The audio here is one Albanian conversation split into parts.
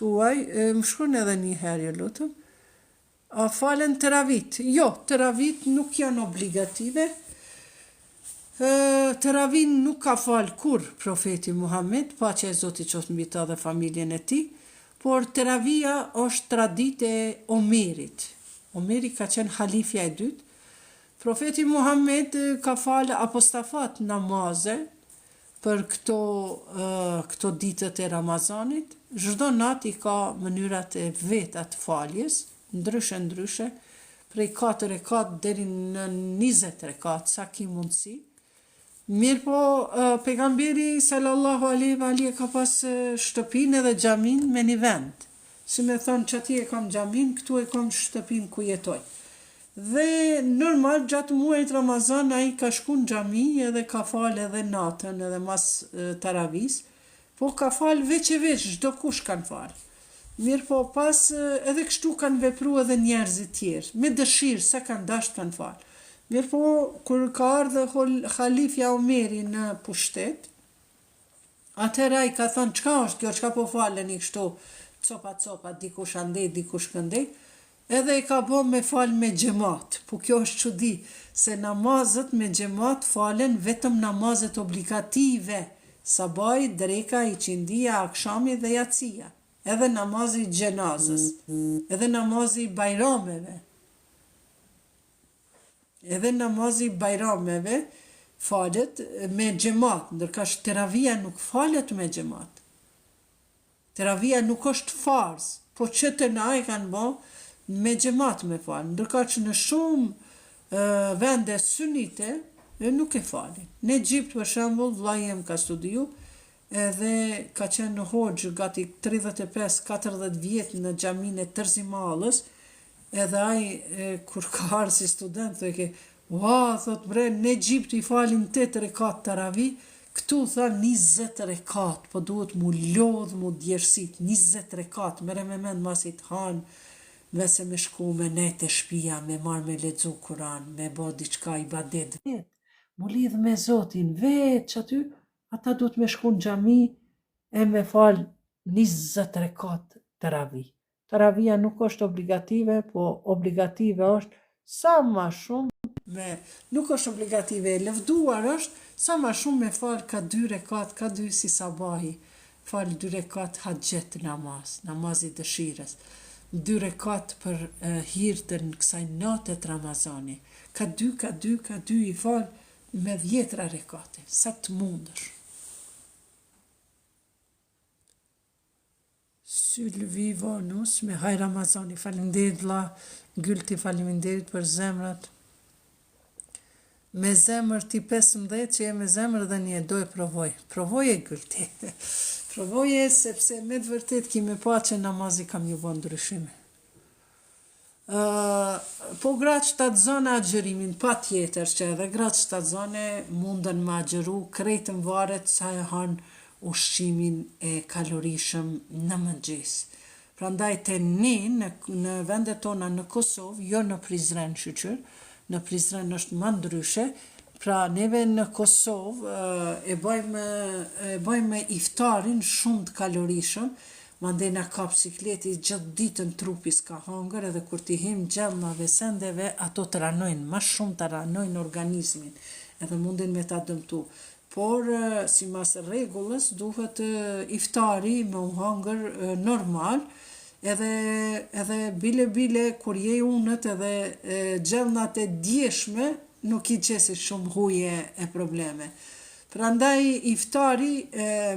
tuaj, më shkruani edhe një herë, ju lutem. A falen teravit? Jo, teravit nuk janë obligative. Teravin nuk ka falë kur profeti Muhammed, paqja e Zotit qoftë mbi ta dhe familjen e tij, por teravia është traditë e Omerit. Omeri ka qenë halifja e dytë. Profeti Muhammed ka falë apostafat namaze për këto ditët e Ramazanit. Çdo natë i ka mënyrat e veta të faljes, ndryshe, prej 4 rekat deri në 20 rekat, sa ki mundësi. Mirë po, pejgamberi sallallahu alaihi ka pas shtëpinë edhe xhamin me një vend. Si me thonë që ati e kam xhamin, këtu e kam shtëpinë ku jetoj. Dhe normal gjatë muajit Ramazan ai ka shku në xhami edhe ka falë edhe natën edhe mas taravis, po ka falë veç çdo kush kanë falë. Mirë po pas edhe kështu kanë vepru edhe njerëzit tjerë, me dëshirë se kanë dasht kanë falë. Mirë po kur ka ardhur halifja Omeri në pushtet, atëherë ai ka thënë çka është kjo, çka po faleni kështu, copa, dikush andej, dikush këndej, edhe i ka bo me falë me xhamat. Po kjo është çudi, se namazet me xhamat falen vetëm namazet obligative, sabahi, dreka, iqindia, akshami dhe yatsia. Edhe namazi i xhenazës, edhe namazi i bajrameve. Edhe namazi i bajrameve falet me xhamat, ndërkësh teravia nuk falet me xhamat. Teravia nuk është farz, po që të na e kanë bo me xhamat me falë, ndërkësh në shumë vende sunite nuk e falin. Në Egjipt për shembull, vllai im ka studiu, edhe ka qenë në hoxhë gati 35-40 vjet në xhamin e Tërzimallës, edhe ai kur ka ardhur si student thotë, thot bre, në Egjipt i falin 8 rekat taravi, këtu tha 20 rekat, po duhet mu lodh, mu djersit, 20 rekat, mere me mend mas i të hanë, vese me shku me nejt e shpia, me marrë me lexu Kur'an, me bo diçka ibadet. Mu lidh me Zotin, veç aty, ata duhet me shku në xhami e me falë 20 rekat taravi. Taravia nuk është obligative, po obligative është sa ma shumë nuk është obligative, e lëvduar është sa ma shumë me falë ka 2 rekat, ka 2 si sabahi, falë 2 rekat haxhet namazi dëshires, 2 rekat për hirtën kësaj natë të Ramazani, ka 2 i falë me 10 rekate, sa të mundësh. Sylvi Vonus me haj Ramazani, faleminderit vlla Gylti, faleminderit për zemrat. Me zemër ti 15 që je me zemër dhe një do e provoj. Provoje Gylti. Provoje sepse me të vërtet kime pa që namazi kam ju bo ndryshime. Po gratë shtatzone agjërimin, pa tjetër që edhe gratë shtatzone mundën me agjëru, krejtën varet sa e hanë ushqimin e kalorishëm në mëngjes. Prandaj te ne në vendet tona në Kosovë, jo në Prizren shqyqyr, në Prizren është më ndryshe, pra neve në Kosovë e bëjmë iftarin shumë të kalorishëm, mandej na ka bicikleti gjithë ditën trupi s'ka hangër, edhe kur ti him gjellnave sendeve, ato të ranojnë, ma shumë të ranojnë organizmin, edhe mundin me ta dëmtu. Por, si mas rregullës, duhet iftari me u hangër normal, edhe bile kur je unët edhe gjellnat e djeshme, nuk i qesit shumë huje e probleme. Prandaj iftari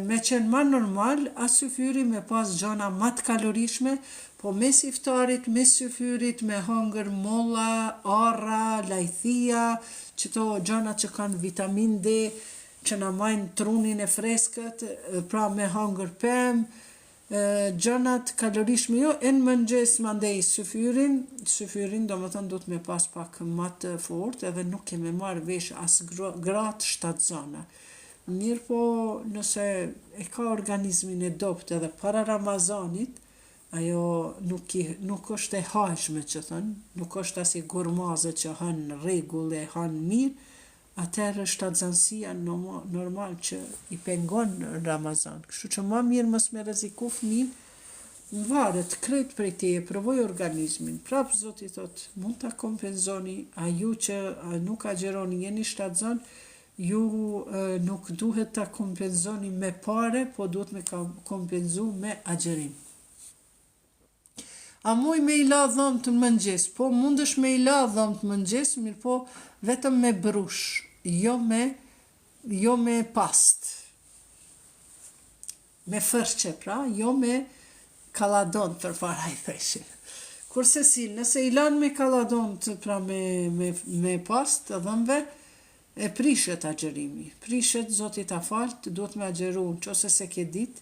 me qenë ma normal, as syfyri me pas gjona ma të kalorishme, po mes iftarit, mes syfyrit, me hangër molla, arra, lajthia, qëto gjona që kanë vitamin D, që na majnë trunin e freskët, pra me hangër pemë, gjënat kalorishme jo, e në mëngjes mandej syfyrin do më thënë du të me pas pak më të fort, edhe nuk keme marrë vesh as gratë shtatzona. Mirë po nëse e ka organizmin e dopt edhe para Ramazanit, ajo nuk është e hajshme që thënë, nuk është as i gurmaze që hanë rregull e hanë mirë, atëherë shtatzanësia normal që i pengon Ramazan. Kështu që ma mirë mos me rreziku fëmin Më varet krejt prej teje, provoj organizmin. Prap Zoti thot, mund ta kompenzoni, a ju që nuk agjeroni, jeni shtatzon, ju nuk duhet ta kompenzoni me pare, po duhet me kompenzu me agjerim. A muj me i la dhëmë të mëngjes, po mundesh me i la dhëmë të mëngjes, mirë po vetëm me brush, jo me past, me fërqe pra, jo me kaladon për para i theshin. Kurse si, nëse i lan me kaladon pra me past të dhëmve, e prishet agjerimi. Prishet, Zoti ta falt, duhet me agjeru, nëse se ke dit,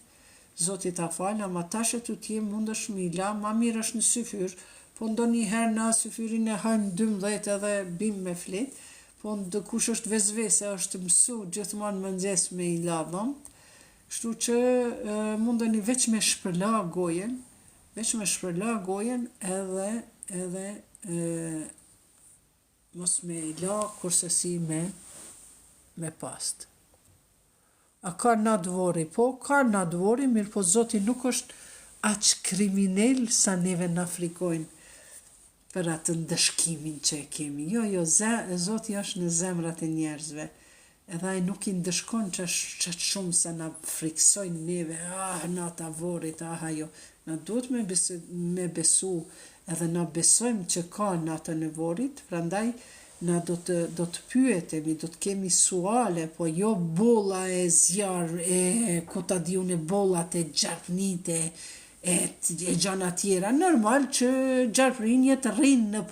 Zoti ta fal, ama tashe të tje mundesh me i la, ma mirë është në syfyr, po ndo një herë na syfyrin e hajmë 12 edhe bim me flet, po ndë kush është vezvese, është mësu gjithmonë mëngjes me i la dhëmë, kështu që mundeni veç me shpërla gojen, edhe mos me i la kurse si me past. A ka nadvori? Po, ka nadvori, mirë po Zoti nuk është aq kriminel sa neve na frikojnë për atë ndëshkimin që e kemi. Jo, Zoti është në zemrat e njerëzve. Edhe ai nuk i ndëshkon qatë shumë sa na friksojnë neve, na ta vorit, jo. Na duhet me besu, edhe na besojmë që ka natën e vorit, prandaj na do të pyetemi, do të kemi suale, po jo bolla e zjarr, ta diun bollat e gjarpnite, e gjana tjera. Normal që gjarprinjet rrinë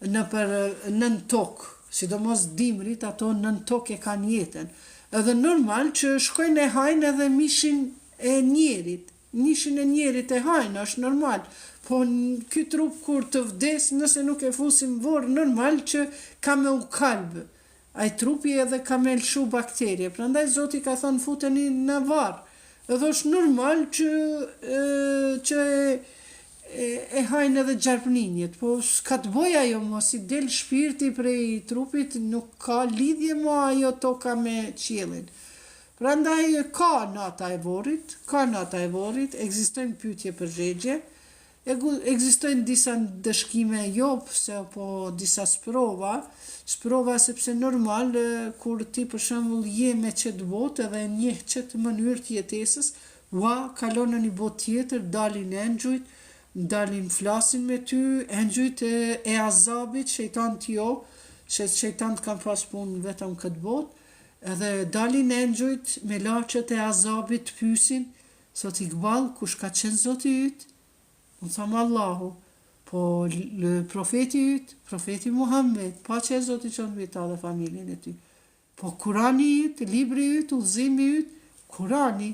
nën tokë, sidomos dimrit, ato nën tokë e kanë jetën. Edhe normal që shkojnë e hajnë edhe mishin e njerit e hajnë, është normal. Po ky trup kur të vdes, nëse nuk e fusim vorë, normal që ka me u kalbë. Ai trupi edhe ka me lëshu bakterje, prandaj Zoti ka thënë futeni në varë. Edhe është normal që e hajnë edhe gjarpninjet, po s'ka të bëj ajo, mos i del shpirti prej trupit, nuk ka lidhje mo ajo toka me qiellin. Prandaj ka nata e vorit, ekzistojnë pyetje përgjigje, ekzistojnë disa dëshkime jo, po disa sprova sepse normal kur ti për shembull je me qetë botë edhe njeh qetë mënyrë të jetesës, kalon në një botë tjetër, dalin engjujt, dalin flasin me ty, engjujt e azabit, shejtant jo, që shejtant kanë pas punë vetëm këtë botë, edhe dalin engjujt me laqet e azabit pyesin, sot Iqbal, kush ka qenë Zoti yt? Unë thamë Allahu, po profeti yt, profeti Muhammed, paqja e Zotit qoftë mbi ta dhe familjen e tij. Po Kurani yt, libri yt, udhëzimi yt, Kurani,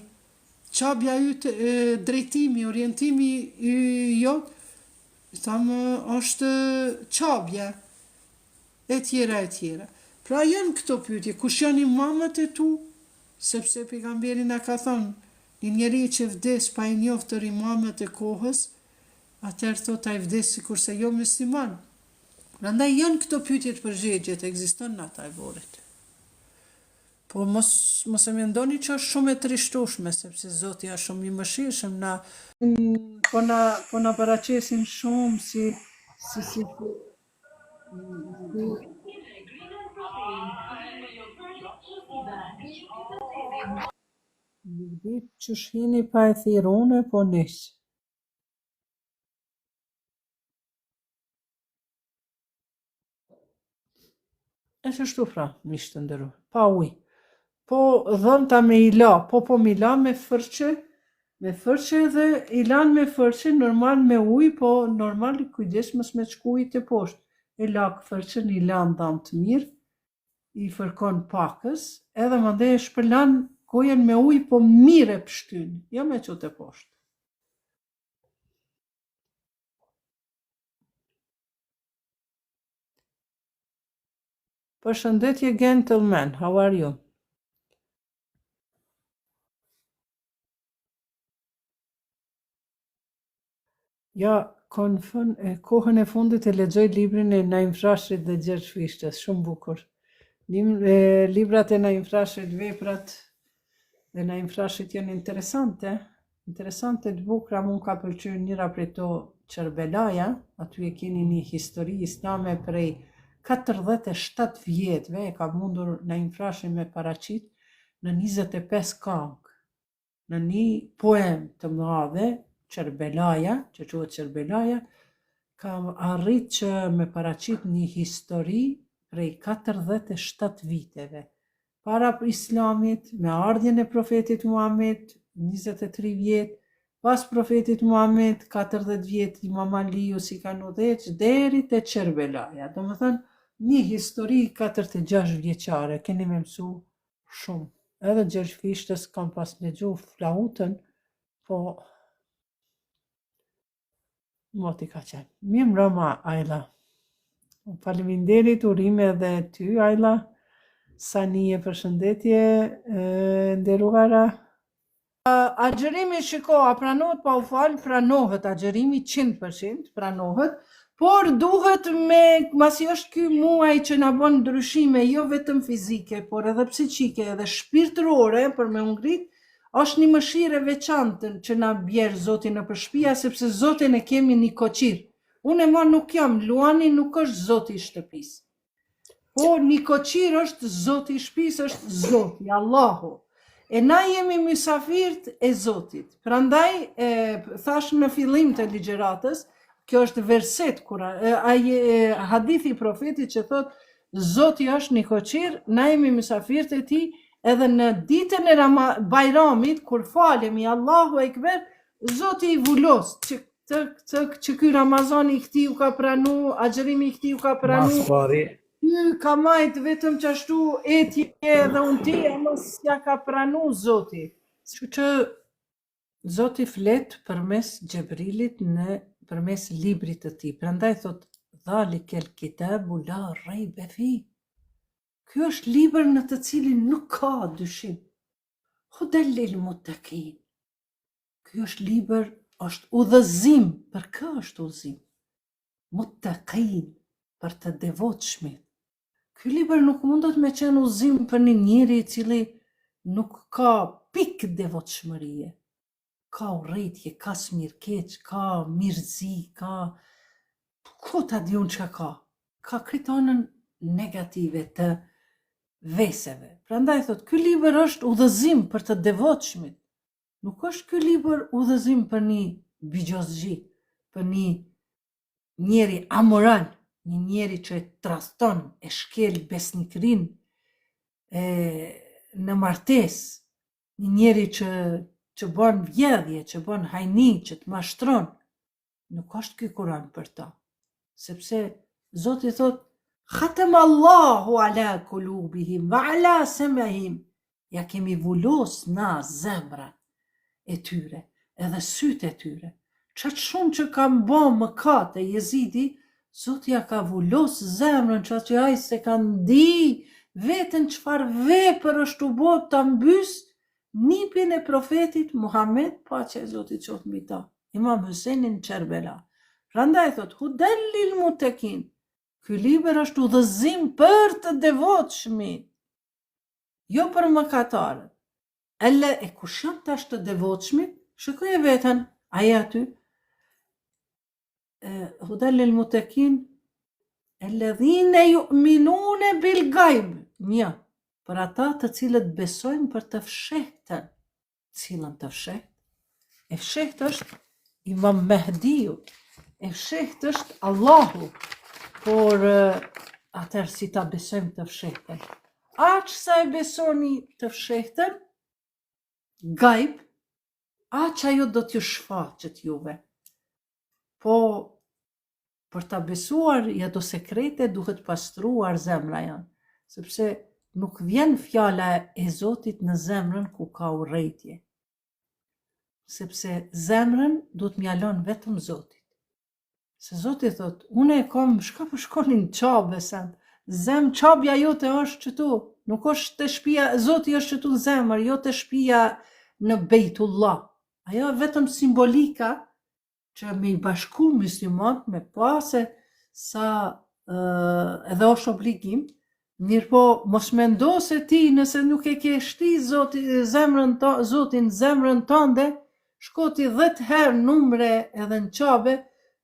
qabja yt, drejtimi, orientimi jot, thamë është qabja, e tjera. Pra janë këto pyetje, kush janë imamat e tu? Sepse pejgamberi na ka thënë, një njeri që vdes pa i njoftër imamat e kohës, atëherë thot ai vdes sikurse jo musliman. Prandaj janë këto pyetje të përgjigjet, ekziston nata e vorit. Po mos e mendoni që është shumë e trishtueshme, sepse Zoti është shumë i mëshirshëm, po na paraqesin shumë si Nuk di që shhini pa e thirone, po nis. E shtu pra, miqtë të nderuar, pa ujë. Po dhëmta me i la, po mi la me fërçe dhe i lan me fërçe, normal me ujë, po normal kujdes mos me çku ujë të poshtë. E lak fërçën, i lan dham të mirë, i fërkon pakës, edhe mandej e shpërlan gojen me ujë, po mirë e pshtyn, jo me çu të poshtë. Përshëndetje gentleman, how are you? Ja, kohën e fundit e lexoj librin e Naim Frashërit dhe Gjergj Fishtës, shumë bukur. Librat e Naim Frashërit, veprat e Naim Frashërit janë interesante. Interesante të bukura, mun ka pëlqyer njëra prej to Çerbelaja, aty e keni një histori islame prej 47 vjetëve, e ka mundur në infrashin me paraqit në 25 këngë, në një poem të madhe, Çerbelaja, që quhet Çerbelaja, ka arrit që me paraqit një histori prej 47 viteve. Para islamit, me ardhjen e profetit Muhammed, 23 vjet, pas profetit Muhammed, 40 vjet, Imam Aliu si kanë udhëheq deri te Çerbelaja. Domethënë, një histori 46 vjeçare, keni me mësu shumë. Edhe gjergjfishtës kam pas lexu flautën, po moti ka qenë. Mi mbrëma, Ajla. Faleminderit, urime edhe ty, Ajla. Sanie, përshëndetje, nderuara. Agjerimi, shiko, a pranohet pa u falë, pranohet agjerimi 100%, pranohet, por duhet masi është ky muaj që na bën ndryshime, jo vetëm fizike, por edhe psiqike, edhe shpirtërore, për me u ngrit, është një mëshirë e veçantë që na bjerë Zoti nëpër shtëpia, sepse Zotin e kemi një koqir. Unë e ma nuk jam, Luani nuk është Zoti i shtëpisë. Po një koqir është Zoti i shtëpisë, është Zoti, Allahu. E na jemi mysafirt e Zotit. Prandaj, thash në fillim të ligjëratës, kjo është verset, hadithi i profetit që thot, Zoti është një koqir, na jemi mysafirt e tij, edhe në ditën e Bajramit, kur falemi Allahu Ekber, Zoti i vulos, që ky Ramazani i këtij u ka pranu, agjerimi i këtij u ka pranu. Ka majt vetëm që ashtu etje dhe unë ti, ama s'ja ka pranu Zoti. Që Zoti flet përmes Gjebrilit përmes librit të tij. Prandaj thot, dhalikel kitabu la raibe fi. Ky është libër në të cilin nuk ka dyshim. Hudel lil muttaqin. Ky është libër, është udhëzim. Për kë është udhëzim? Muttaqin, për të devotshmit. Ky libër nuk mundet me qenë udhëzim për një njeri i cili nuk ka pikë devotshmërie. Ka urrëtie, ka smirkeq, ka mirëzi, ku ta di unë çka ka. Ka kritonën negative të veseve. Prandaj thot, ky libër është udhëzim për të devotshmit. Nuk është ky libër udhëzim për një bigjozgji, për një njeri amoral, një njeri që e traston, e shkel besnikrin në martesë, një njeri që bën vjedhje, që bën hajni, që të mashtron. Nuk është ky Kur'an për ta. Sepse Zoti thot, Khatem Allahu ala kulubihim, wa ala semahim. Ja kemi vulos na zemra e tyre, edhe sytë e tyre. Qatë shumë që kam bo mëkat e Jezidi, Zoti ja ka vulos zemrën që ai se kanë di vetën çfarë vepër është u bë ta mbys nipin e profetit Muhammed, paqja e Zotit qoftë mbi ta, Imam Husajnin Çerbela. Prandaj thot, hudel lil muttaqin. Ky libër është udhëzim për të devotshmit, jo për mëkatarët. E kush janë tash të devotshmit? Shikoj veten, ai aty. Hudel lil muttaqin alladhina yu'minuna bil ghaib. Një, për ata të cilët besojnë për të fshehtën. Cilën të fshehtë? E fshehtë është Imam Mehdiu. E fshehtë është Allahu. Por atëherë si ta besojmë të fshehtën? Aq sa e besoni të fshehtën, gajb, aq ajo do t'ju shfaqet juve. Po, për ta besuar ato sekrete duhet pastruar zemra janë, sepse nuk vjen fjala e Zotit në zemrën ku ka urrëtie. Sepse zemrën duhet mjalon vetëm Zotit. Se Zoti thot, unë e kam, shka për shkonin qabe sen, qabja jote është qëtu, nuk është të shpia, Zoti është qëtu zemër, jo të shpia në Bejtullah. Ajo vetëm simbolika që me i bashku muslimat, me pase sa edhe është obligim, mirë po mos mendo se ti nëse nuk e ke shti Zotin zemrën tënde, shkoti 10 herë numre edhe në qabe,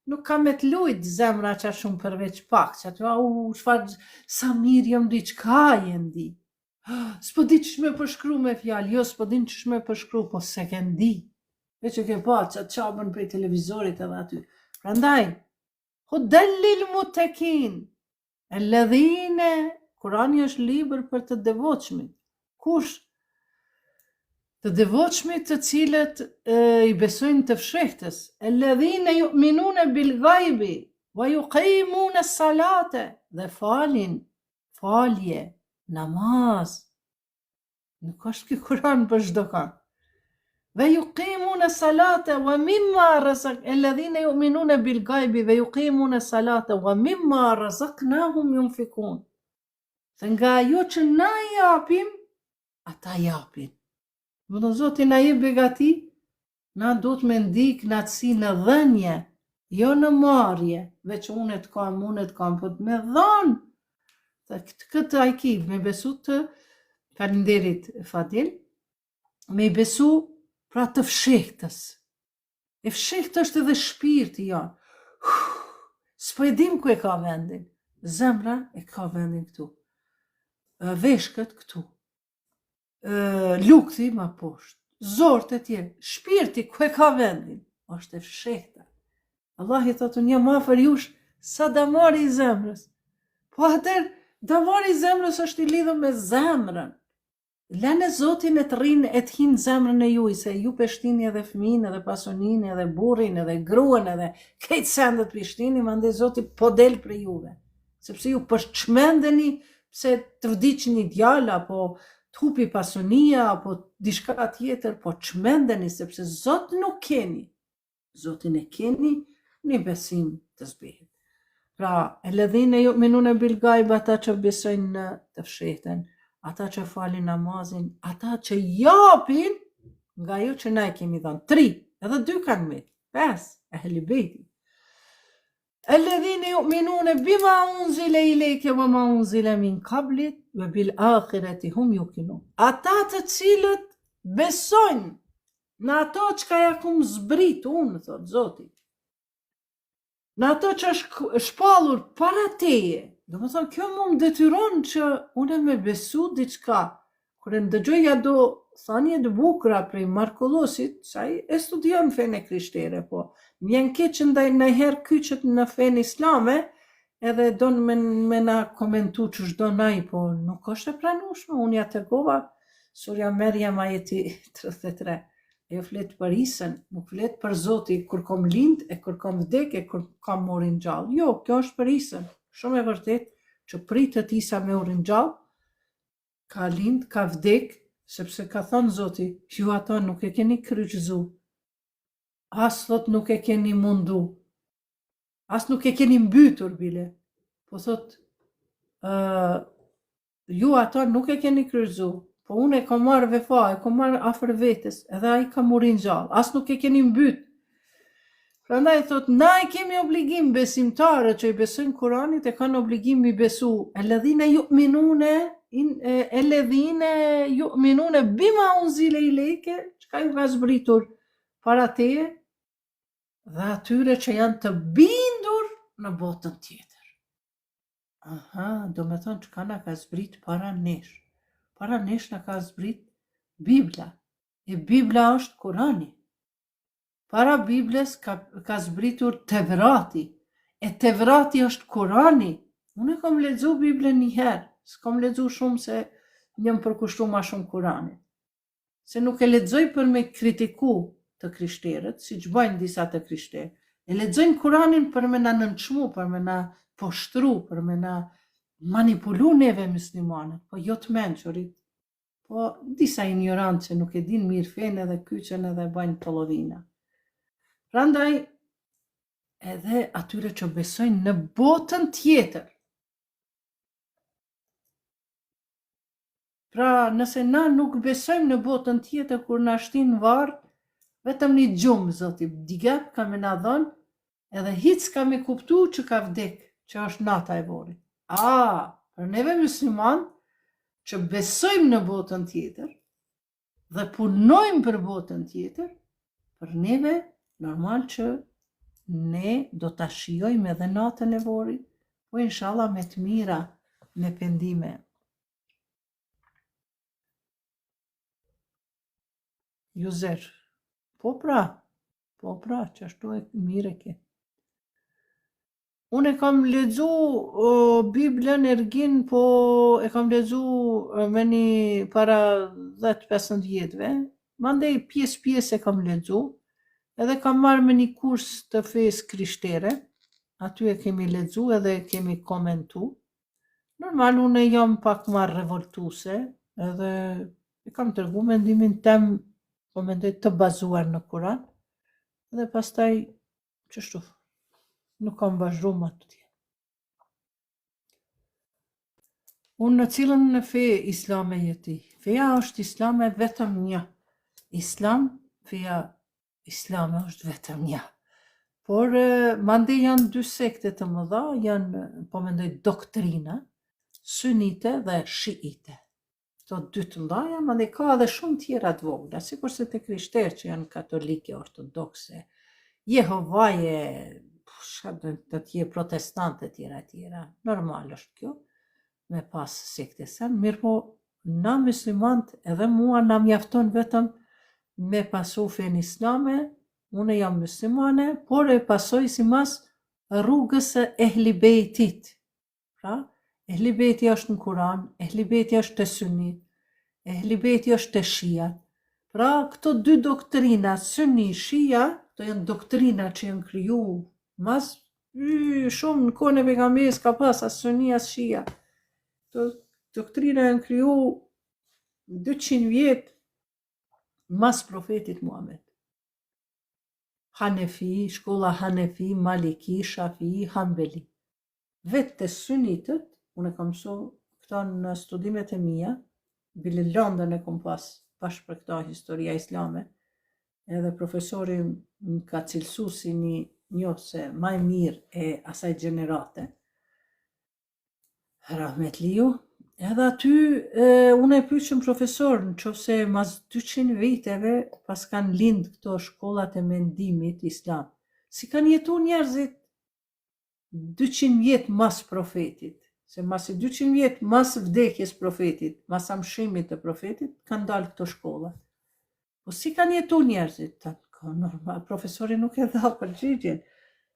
nuk ka me të lujt zemra që shumë përveç pak, që aty, sa mirë jam di, qka jem di. S'po di që shme përshkru me fjalë, jo, s'po di që shme përshkru, po se ken di. E që ke pa, që atë qabën prej televizorit edhe aty. Prandaj, hudellil mutekin, e ledhine, Kurani është libër për të devotshmit. Kush? Të devotshmit të cilët i besojnë të fshehtës. Alladhina yu'minuna bil ghaibi wa yuqimuna as-salate, dhe falin, falje, namaz. Nuk është ky Kur'an për çdo kan. Wa yuqimuna as-salate wa mimma razaq alladhina yu'minuna bil ghaibi wa yuqimuna as-salate wa mimma razaqnahum yunfikun. Dhe nga ajo që na japim, ata japin. Më do Zoti na jep begati, na do të me ndik natësi në dhenje, jo në marrje, veç unë të kam, po të me dhanë. Këtë ajkib, me besu të, falinderit Fadil, me besu pra të fshehtës. E fshehtë është edhe shpirti janë. S'po e dim ku e ka vendin. Zemra e ka vendin këtu. Veshkët këtu. Lukthi ma poshtë, zorët e tjerë, shpirti ku e ka vendin, është e fshehta. Allah i thotë, unë jam afër jush sa damari i zemrës. Po atër, damari i zemrës është i lidhur me zemrën. Lene Zotin e të rinë e të hinë zemrën e juj, se ju peshtini edhe fëmin, edhe pasonin, edhe burrin, edhe gruan, edhe kejtë sendet peshtini, mande Zoti po del për juve. Sepse ju përçmendeni, pse të vdiqni djala, apo të hupi pasonia, apo diçka tjetër, po çmendeni, sepse Zot nuk keni. Zotin e keni, një besim të zbehet. Pra, alladhina yu'minuna bil ghaib, ata që besojnë në të fshehtën, ata që falin namazin, ata që japin nga ajo që na e kemi dhënë. 3, edhe 2 kanë me, 5, ehli bejti. Alladhina yu'minuna bima unzila ilayka wa ma unzila min qablik wa bil akhirati hum yuqinun. Ata të cilët besojnë në ato çka ja kum zbrit unë, thot Zoti. Në ato që është shpallur para teje. Do më thonë, kjo më detyron që unë me besu diçka. Kërë ndëgjoja do thanje të bukura prej Markollosit, sa i e studion fenë krishtere, po vjen keq që ndaj nëherë kyçet në fenë islame, edhe don me na komentu që shdo naj, po nuk është e pranueshme. Unë ja tregova surja Merjem ajeti 33. Ajo flet për Isën, nuk flet për Zoti kur kom lind, e kur kom vdek, e kur kom morin gjallë. Jo, kjo është për Isën. Shumë e vërtet që pritet Isa me urin gjallë, ka lind, ka vdek, sepse ka thonë Zoti, ju ato nuk e keni kryqëzu, as thot nuk e keni mundu, as nuk e keni mbytur bile, po thot, ju ato nuk e keni kryqëzu, po unë e kam marrë vefa, e kam marrë afër vetes, edhe ai ka murin gjallë, as nuk e keni mbyt. Prandaj thot, na e kemi obligim besimtarë që i besojnë Kuranit, e kanë obligim i besu. Alladhina yu'minuna bima unzila ilayka, çka ju ka zbritur para teje, dhe atyre që janë të bindur në botën tjetër. Aha, do me thonë çka na ka zbrit para nesh. Para nesh na ka zbrit Bibla. E Bibla është Kurani. Para Biblës ka zbritur Tevrati. E Tevrati është Kurani. Unë kam lexu Biblën një herë. S'kam lexu shumë se jam përkushtu ma shumë Kuranit. Se nuk e lexoj për me kritiku të krishterët, si që bajnë disa të krishterë. E lexojnë Kuranin për me na nënçmu, për me na poshtru, për me na manipulu neve muslimanët, po jo të mençurit, po disa ignorantë që nuk e din mirë fenë edhe kyçen edhe bajnë pollovina. Prandaj, edhe atyre që besojnë në botën tjetër. Pra, nëse na nuk besojmë në botën tjetër, kur na shtin varë, vetëm një gjumë, Zoti, digap ka me na dhënë, edhe hiç ka me kuptu që ka vdek, që është nata e vorit. Për neve musliman, që besojmë në botën tjetër, dhe punojmë për botën tjetër, për neve, normal që ne do ta shijojmë edhe natën e vorit, po inshallah me të mira, me pendime. Juzer, po pra, që ashtu e mire ke. Unë e kam lexu Biblën Ergin, po e kam lexu me një para 10-15 vjetëve, mandej pjesë e kam lexu, edhe kam marrë me një kurs të fesë krishtere, aty e kemi lexu edhe kemi komentu. Normal, unë jam pak marrë revoltuse, edhe e kam tërgu mendimin tem, po mendoj të bazuar në Kur'an, dhe pastaj çështu nuk kam vazhdu më të tjerë. Unë në cilën në fe islame jeti? Feja është islame vetëm një. Feja islame është vetëm një. Por mande janë dy sekte të mëdha, janë, po mendoj, doktrina, sunite dhe shiite. Këto dy të mëdha, mande ka edhe shumë tjera të vogla, sikurse te krishterë që janë katolike, ortodokse, Jehovaje, të tjerë protestante tjera. Normal është kjo, me pas sekte sen, mirë po na muslimant edhe mua na mjafton vetëm me pasu fen islame, unë jam muslimane, por e pasoj si mas rrugës e ehli bejtit. Pra, ehli bejti është në Kur'an, ehli bejti është të sunit, ehli bejti është të shia. Pra, këto dy doktrina, sunni, shia, këto janë doktrina që janë kriju mas shumë në kohën e pejgamberit ka pas as sunni as shia. Këto doktrina janë kriju 200 vjet mas profetit Muhammed. Hanefi, shkolla Hanefi, Maliki, Shafi, Hanbeli. Vetë të sunitët, unë e kam mësu këta në studimet e mia, bile Londën e kom pas bashkë për këta historia islame, edhe profesori më ka cilësu si një se maj mirë e asaj gjenerate, rahmetliu, edhe aty unë e pyetëm profesor, në qofse mas 200 viteve pas kanë lind këto shkollat e mendimit islam, si kanë jetu njerëzit 200 vjet mas profetit, se mas 200 vjet mas vdekjes profetit, mas amshimit të profetit, kanë dalë këto shkolla. Po si kanë jetu njerëzit? Normal, profesori nuk e dha përgjigjen,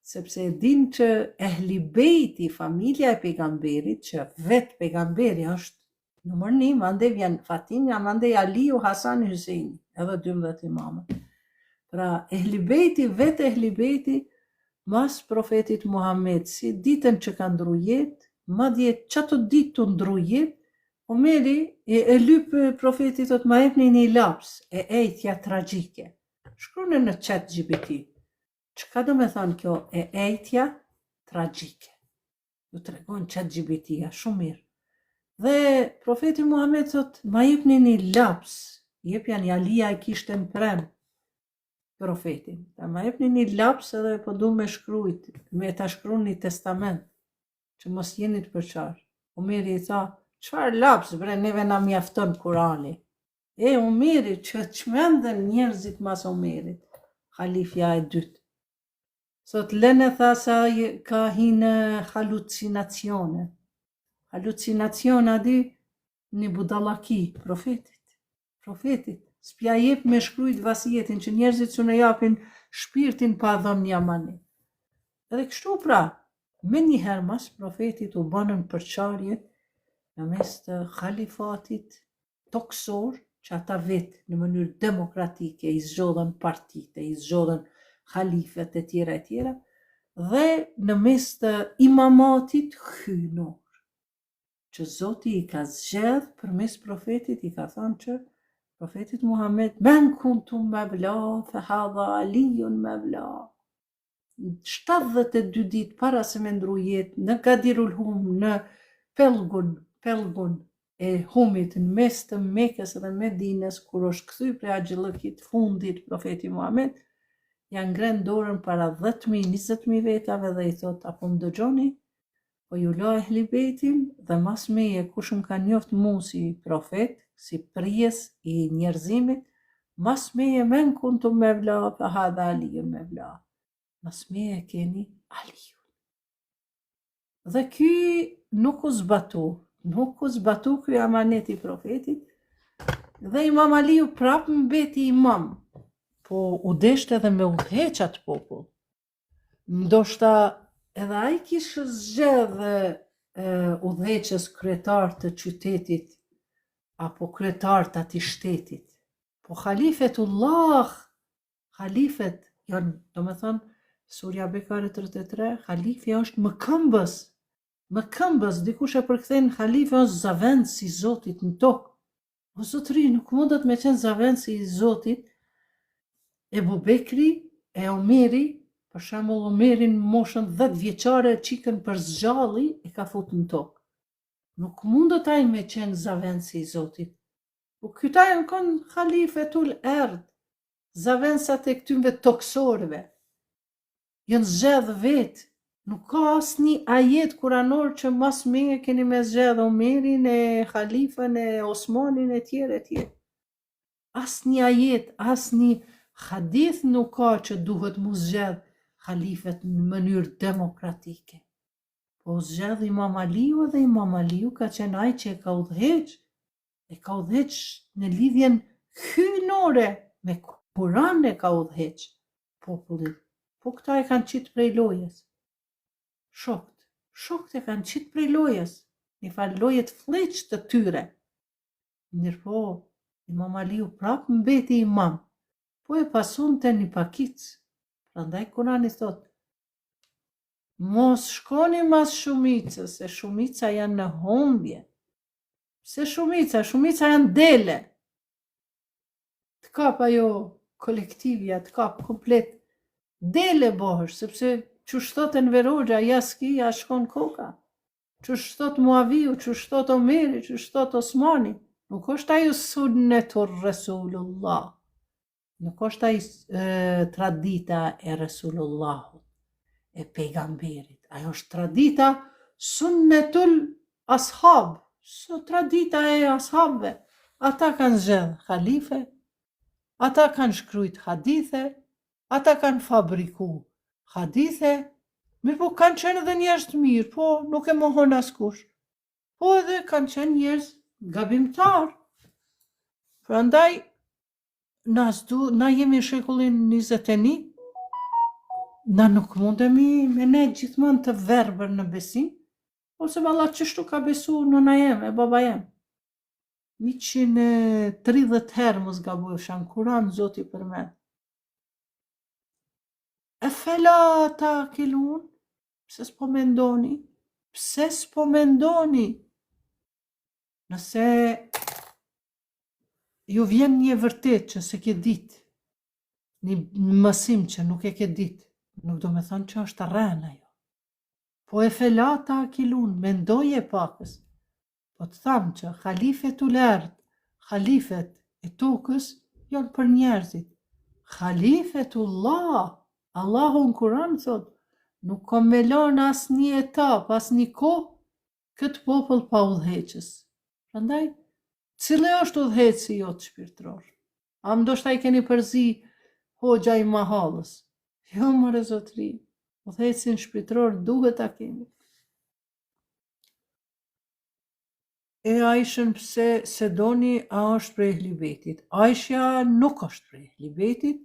sepse e din që ehli bejti, familja e pejgamberit, që vetë pejgamberi është numër 1, mandej vjen Fatimja, mandej Aliu, Hasani, Huseini, edhe 12 imama. Pra, ehli bejti, mas profetit Muhammed, si ditën që ka ndru jetë, madje çato ditë të ndru jetë, Omeri e lyp profetit të ma jepni një laps e ejtja tragjike. Shkrune në ChatGPT. Çka do me thonë kjo e ejtja tragjike? Ju të regon ChatGPT-ja, shumë mirë. Dhe profeti Muhammed thot, ma jepni një laps, jepja një Alia e kishte në prem profetin. Ma jepni një laps edhe po du me shkrujt, me ta shkru një testament, që mos jeni të përqarë. Omeri i tha, çfarë laps, bre, neve na mjafton Kurani. Omeri, që çmenden njerëzit mas Omerit, halifja e dytë. Sot lene tha sa ka hinë halucinacione. Halucinacione di një budallaki, profetit. S'pja jep me shkrujt vasijetin që njerëzit që në japin shpirtin pa dhon një amani. Edhe kështu pra, me njëherë mas profetit u banën përqarje në mes të khalifatit toksor, që ata vetë në mënyrë demokratike i zgjodhen partite, i zgjodhen khalifet e tjera, dhe në mes të imamatit hynor, që Zoti i ka zgjedh për mes profetit, i ka thënë që profetit Muhammed, men kuntum mevla, fe hadha Alijun mevla. 72 ditë para se me ndru jetë, në Gadirul Hum, në pelgun e humit në mes të Mekës dhe Medines, kur është kthy prej axhillëkit fundit profeti Muhammed, janë ngrenë dorën para 10.000-20.000 vetave dhe i thot, apo më dëgjoni, po ju la ehli bejtin dhe mas meje kush më ka njoft mu si profet, si prijes i njerëzimit, mas meje men kuntum mevla, fa hadha Aliyun mevla. Mas meje keni Aliju. Dhe ky nuk u zbatu ky amanet i profetit, dhe Imam Aliu prap mbeti imam, po u deshte edhe me udhëheq atë popull. Ndoshta edhe ai kishte zgjedh udhëheqës kryetar të qytetit apo kryetar të atij shtetit. Po Khalifetullah, khalifet janë, domethënë Surja Bekare 33, khalifi është më këmbës, dikush e përkthen khalifi është zavendësi i Zotit në tokë. O zotëri, nuk mundet me qenë zavendësi i Zotit. Ebu Bekri e Omeri, për shembull Omerin moshën 10 vjeçare çikën për zgjalli e ka futur në tokë. Nuk mundet ai me qenë zavendësi i Zotit. Po këta janë kënë Khalifetul Erd, zavendësat e këtyre toksorëve. Janë zgjedh vetë. Nuk ka asnjë ajet kuranor që mas meje keni me zgjedh Omerin e Khalifën e Osmanin e tjerë e tjerë. Asnjë ajet, asnjë hadith nuk ka që duhet mu zgjedh Khalifet në mënyrë demokratike. Po zgjedh Imam Aliu dhe Imam Aliu ka qenë ai që e ka udhëheq në lidhjen hyjnore me Kur'an e ka udhëheq popullit. Po këta e kanë qitë prej lojës. Shokët e kanë qitë prej lojës, një farë lojet fleq të tyre. Mirëpo, Imam Aliu prap mbeti imam, po e pasun të një pakicë. Prandaj Kurani thot, mos shkoni mas shumicës, se shumica janë në humbje. Se shumica janë dele. Të kap ajo kolektivja, të kap komplet dele bohësh, sepse që shtot Enver Hoxha, ja s'ki, ja shkon koka. Që shtot Muaviu, që shtot Omeri, që shtot Osmani. Nuk është ajo sunnetur Resulullah. Nuk është ai tradita e Resulullahut, e pejgamberit. Ajo është tradita sunnetul ashab, tradita e ashabëve. Ata kanë zgjedh khalife, ata kanë shkrujt hadithe, ata kanë fabriku hadithe, mirë po kanë qenë edhe njerëz të mirë, po nuk e mohon askush. Po edhe kanë qenë njerëz gabimtar. Prandaj, na jemi në shekullin 21, na nuk mundemi me ne gjithmonë të verbër në besim, ose valla çështu ka besu nëna jem e baba jem. 130 herë mos gabojsha në Kur'an, Zoti përmend. E fela ta kilun, pse s'po mendoni? Nëse ju vjen një vërtet që se ke ditë, një mësim që nuk e ke ditë, nuk do me thonë që është rrena jo. Po e fela ta kilun, mendoje pakës. Po të thamë që Khalifetul Erd, khalifet e tokës, janë për njerëzit. Khalifetullah, Allahu në Kur'an thot, nuk ka me lanë as një etap, as një kohë, këtë popull pa udhëheqës. Prandaj, cili është udhëheqësi jotë shpirtëror? A ndoshta i keni përzi hoxha i mahallës? Jo, more zotëri, udhëheqësin shpirtëror duhet ta keni. E Aishën pse se doni, a është prej Ehlibetit? Aishja nuk është prej Ehlibetit,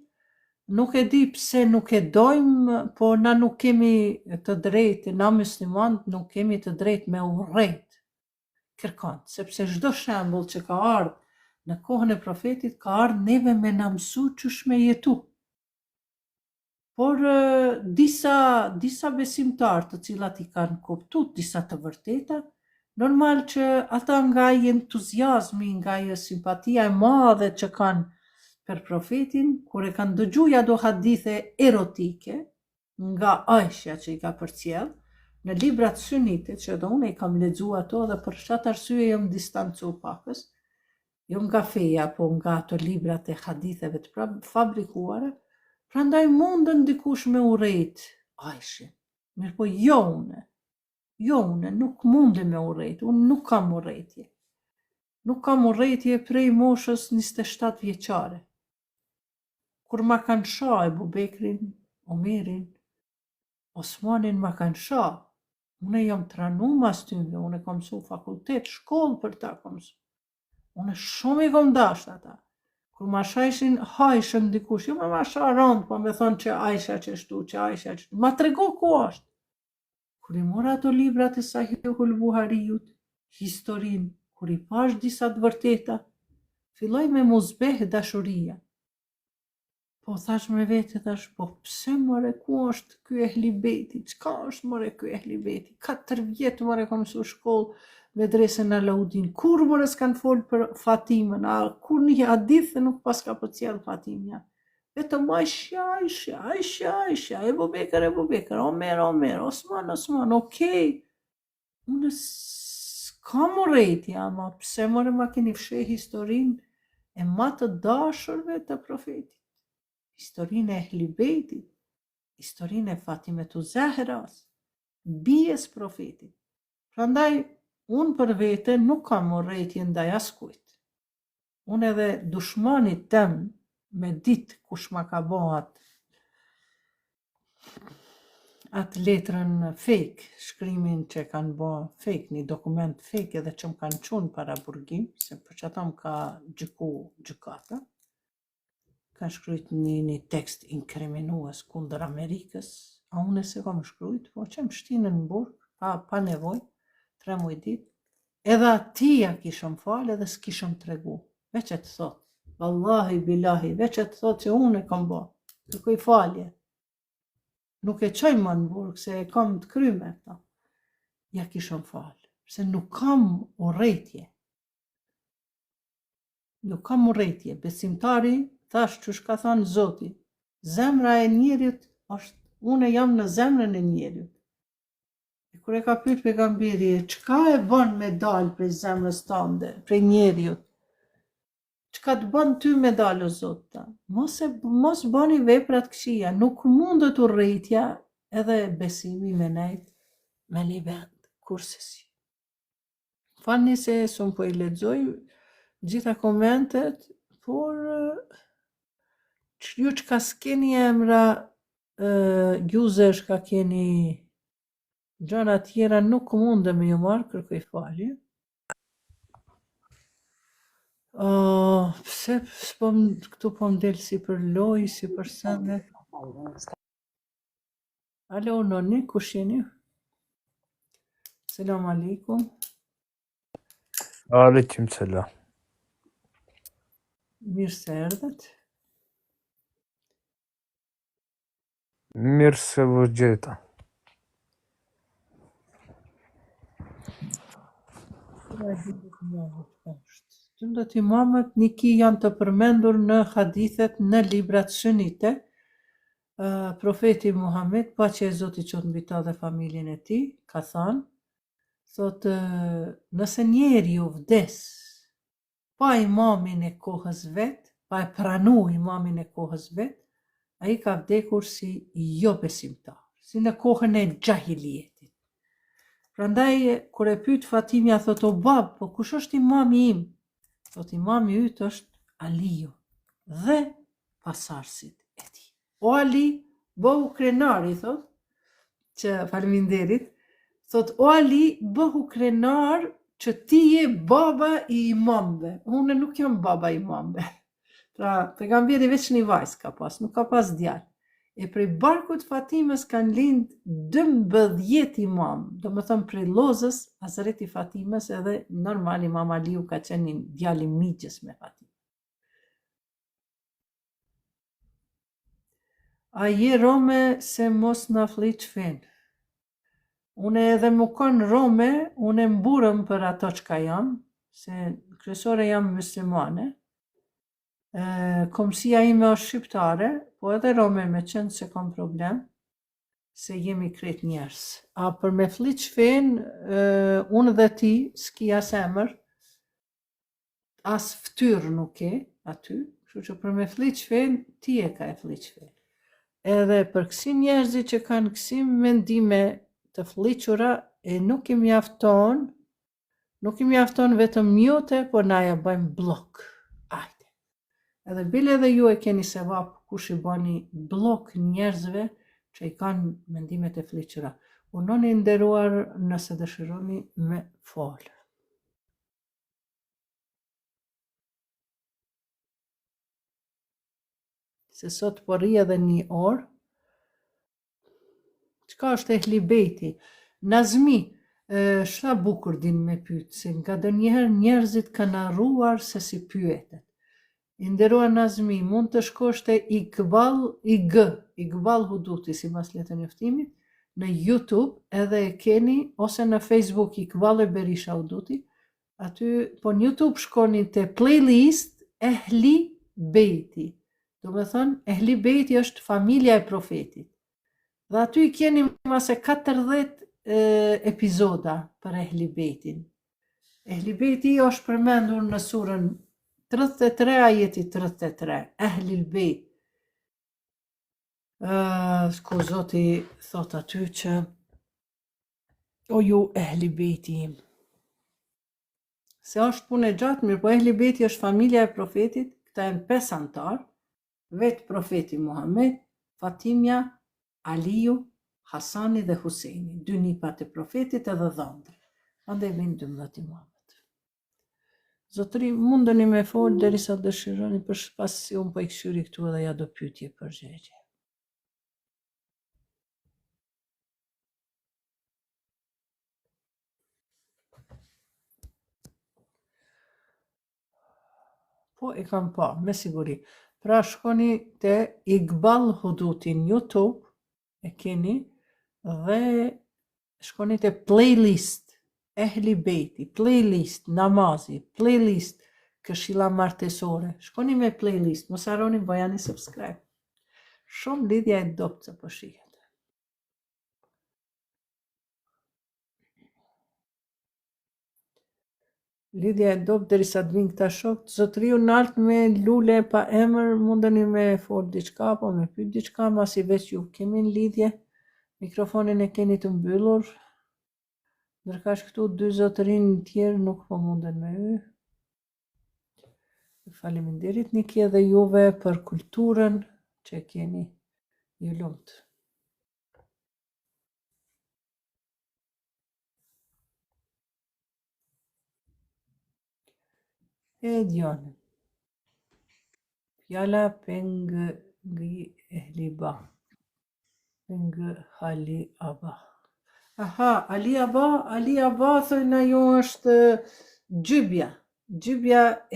nuk e di pse nuk e dojmë, po na nuk kemi të drejtë, na muslimanët nuk kemi të drejtë me urrejt kërkon, sepse çdo shembull që ka ardhur në kohën e profetit ka ardhur neve me na mësu çysh me jetu. Por disa besimtarë të cilat i kanë kuptuar disa të vërteta, normal që ata nga ai entuziazmi, nga ajo simpatia e madhe që kanë për profetin, kur e kanë dëgjuar do hadithe erotike nga Aisha që i ka përcjell në librat sunitit, që do unë i kam lexuar ato dhe për shtat arsye jam distancu pakës, jo nga feja, po nga ato librat e haditheve të fabrikuara, prandaj mundën dikush me urrejt Aishin. Mirë po jo une, nuk munde me urrejt, unë nuk kam urrejtje. Nuk kam urrejtje prej moshës 27 vjeçare. kur ma kanë sha Ebu Bekrin, Omerin, Osmanin ma kanë sha. Unë jam tranu mas tyve, unë kam mësu fakultet, shkollë për ta kam mësu. Unë shumë i kom dasht ata. Kur ma shajshin hajshëm dikush, jo me ma sha rënd, po me thonë që Aisha që shtu, që Aisha që shtu. Ma trego ku është. Kur i mora ato librat e Sahihul Buhariut, historin, kur i pash disa të vërteta, filloj me muzbeh dashuria. Po thash me vete, po pse more, ku është ky Ehli Bejti? Çka është more ky Ehli Bejti? 4 vjet more kam mësu shkollë medresën Alaudin. Kur more s'kan fol për Fatimën, kur një hadith nuk pas ka përcjell Fatimja. Vetëm Aisha, Ebu Bekër, Omer, Osman, okej. Unë s'kam urrejtja, ama pse more ma keni fsheh historinë e ma të dashurve të profetit. Historinë e Ehli Bejtit, historinë e Fatimetu Zahras, bijes profetit. Prandaj, unë për vete nuk kam urrejtje ndaj askujt. Unë edhe dushmanit tem me ditë kush ma ka bo atë letrën fake, shkrimin që kanë bo fake, një dokument fake edhe që më kanë qunë para burgim, se për që ata më ka gjyku gjykata. Ka shkrujt një tekst inkriminues kundër Amerikës, a unë se kam shkrujt, po që më shtinë në burg, pa nevoj, 3 muj dit, edhe atia kishëm falë edhe s'kishëm tregu, veç e të thot, vallahi bilahi, veç e të thot që unë e kam bo, kërkoj falje, nuk e qoj më në burg, se e kam të kryme, ja kishëm falë, se nuk kam urrejtje, besimtari, thash që shka thonë Zoti, zemra e njerit është, unë jam në zemrën e njerit. E kur e ka pyet pejgamberi, çka e bën me dal prej zemrës tënde, prej njeriut? Çka të bën ty me dal o Zot? Mos bëni veprat këqija, nuk mundet urrejtja edhe besimi me nejt me një vend, kurse si. Falni se s'un po i lexoj gjitha komentet, por ju që ka s'keni emra, gjuze shka keni gjana tjera, nuk mundë me ju marë, kërkoj falje. Pse këtu po m'del si për loj, si për sende. Alo, noni, kush jeni? Selam aleikum. Aleikum selam. Mirë se erdhët. Mirë se vë gjeta. Tëndet imamët niki janë të përmendur në hadithet në librat sunite. Profeti Muhammed, paqja e Zotit qoftë mbi ta dhe familjen e tij, ka thënë, thotë, nëse njeriu vdes pa imamin e kohës vet, pa e pranu imamin e kohës vet, ai ka vdekur si jo besimtar, si në kohën e xahilietit. Prandaj kur e pyet Fatimja, thotë, o bab, po kush është imami im? Thotë, imami yt është Aliu dhe pasarësit e tij. O Ali, bëhu krenari, thotë, që faleminderit, thotë, o Ali, bëhu krenar që ti je baba i imamve. Unë nuk jam baba i imamve. Pra, pejgamberi veç një vajzë ka pas, nuk ka pas djalë. E prej barkut Fatimës kanë lind 12 imam, do më thëmë prej lozës, Hazreti Fatimës edhe normal imam Aliu ka qenë një djalë i miqës me Fatimën. A je Rome se mos na fliq fen. Une edhe më konë Rome, une mburëm për ato qka jam, se kryesore jam muslimane, komësia ime është shqiptare, po edhe Rome me qenë se kam problem, se jemi krejt njerës. A për me fliq fen, unë dhe ti, s'ki as emër, as ftyrë nuk e aty, kështu që për me fliq fen, ti e ka e fliq fen. Edhe për kësi njerëzi që kanë kësi mendime të fliqura, e nuk i mjafton vetëm mjote, por na ja bëjmë blok. Edhe bile edhe ju e keni sevap kush i bani blok njerëzve që i kanë mendimet e fliqëra. Unoni nderuar nëse dëshironi me folë. Se sot po rri edhe një orë. Çka është Ehli Bejti? Nazmi, shta bukur din me pyet, se nga ndonjëherë njerëzit kanë harruar se si pyetet. I nderuar Nazmi, mund të shkosh te Iqbal Huduti, sipas letër njoftimit, në YouTube edhe e keni, ose në Facebook Iqbal e Berisha Huduti, aty, po në YouTube shkoni te playlist Ehli Bejti. Do me thënë, Ehli Bejti është familja e profetit. Dhe aty i keni mase 40 epizoda për Ehli Bejtin. Ehli Bejti është përmendur në surën 33, ajeti 33, Ehli Bejt. Ku Zoti thot aty që o ju Ehli Bejti im. Se është punë e gjatë, mirë po Ehli Bejti është familja e profetit, këta janë 5 antar, vetë profeti Muhammed, Fatimja, Aliu, Hasani dhe Huseini, 2 nipat e profetit edhe dhëndër. Andaj vjen 12 imamët. Zotëri, mundeni me folë derisa dëshironi, për shpas si unë po i këshyri këtu edhe ja do pyetje përgjigje. Po e kam pa, me siguri. Pra shkoni te Iqbal Huduti në YouTube, e keni, dhe shkoni te playlist Ehli Bejti, playlist namazi, playlist këshilla martesore. Shkoni me playlist, mos harroni bojani subscribe. Shumë lidhja e dopt se po shihet. Lidhja e dopt derisa të vinë këta shokët. Zotriu nalt me lule pa emër, mundeni me fol diçka, po me pyet diçka, masi veç ju kemi në lidhje. Mikrofonin e keni të mbyllur. Ndërkash këtu 2 zotërin tjerë nuk po munden me hy. Faleminderit Niki edhe juve për kulturën që keni, ju lumt. E djone. Fjala pengë ehli ba. Pengë hali aba. Aha, Ali Aba thënë ajo është gjybja. Gjybja e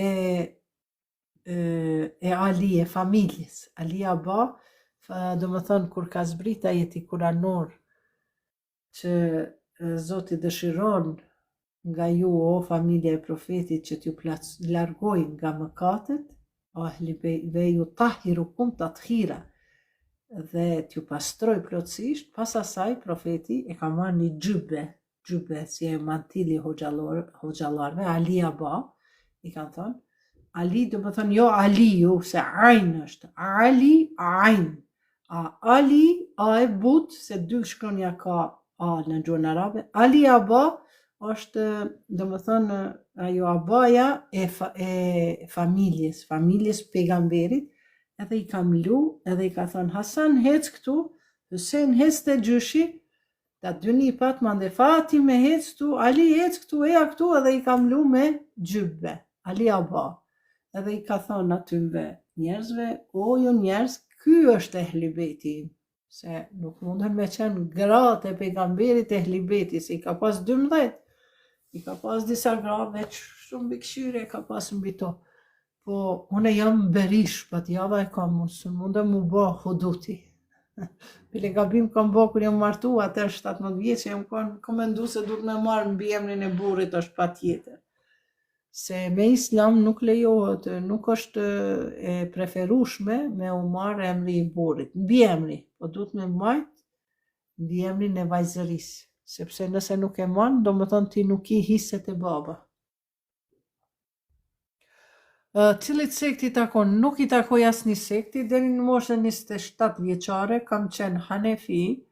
Ali, e familjes. Ali Aba, do më thënë, kur ka zbrit ajeti kuranor që Zoti dëshiron nga ju o familja e profetit që t'ju largoj nga mëkatet, o ahli ve ju tahirukum tathira, dhe t'ju pastroj plotësisht, pas asaj profeti e ka marrë një gjybe si e mantili hoxhallarve, Ali Aba, i kanë thonë, Ali do më thonë jo Aliu, se Ain është, Ali, Ain, Ali, a e but, se 2 shkronja ka a në gjuhën arabe, Ali Aba është, do më thonë, ajo abaja e familjes pejgamberit, edhe i kam lu, edhe i ka thonë, Hasan hec këtu, Hussein hec të gjyshi, ta 2 nipat, mande Fatime hec këtu, Ali hec këtu, eja këtu, edhe i kam lu me gjybbe, Ali Aba. Edhe i ka thonë atyve njerëzve, o jo njerëz, ky është Ehli Bejti, se nuk mundën me qenë gratë e pejgamberit Ehli Bejti, se i ka pas 12, i ka pas disa gra veç shumë bikëshyre, ka pas mbi to. Po, une jam Berish, pat java e kam unë, mundë mu ba Huduti. Pile gabim kam ba kër jam martu, atër 17 vjeqe, jam komendu se duhet me marrë mbi emrin e burrit është pa tjetër. Se me islam nuk lejohet, nuk është e preferushme me u marrë emri i burrit, mbi emri, po duhet me majt mbi emrin e vajzërisë, sepse nëse nuk e man, do më thonë ti nuk i hiset e baba. Cilit sekti takon? Nuk i takoj asnjë sekti, deri në moshën 27 vjeçare kam qenë Hanefi,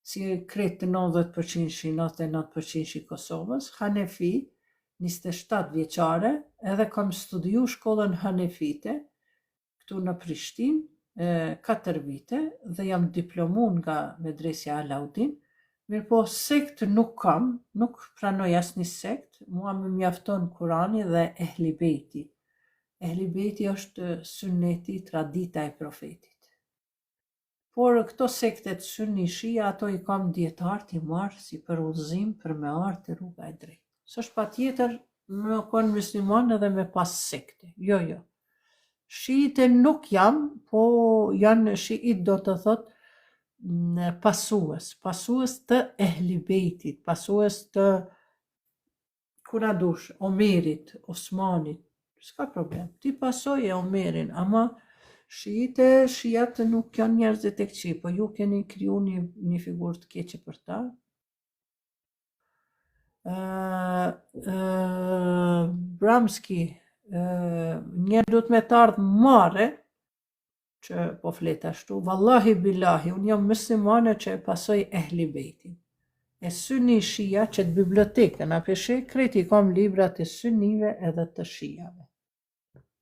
si kretë 99% i Kosovës, Hanefi, 27 vjeçare, edhe kam studiu shkollën Hanefite, këtu në Prishtinë, 4 vite dhe jam diplomuar nga Medresja Alaudin, mirë po sekt nuk kam, nuk pranoj asnjë sekt, mua më mjafton Kurani dhe Ehli Bejti. Ehli Bejti është sunneti, tradita e profetit. Por këto sektet sunni shia, ato i kam dietar i marr si për udhëzim për me ardhur te rruga e drejtë. S'është patjetër me qenë musliman edhe me pas sekte. Jo. Shiite nuk jam, po janë shiit do të thot pasues të Ehli Bejtit, pasues të kuna dush, Omerit, Osmanit, s'ka problem, ti pasoj e Omerin, ama shiat nuk janë njerëzit e këqij, po ju keni kriju një figurë të keqe për ta. Bramski, një duhet me të ardhë mare, që po flet ashtu, vallahi billahi, unë jam muslimane që e pasoj Ehli Bejtin. E sunni shia që të bibliotekën, a peshe, kreti kam librat e sunnive edhe të shiave.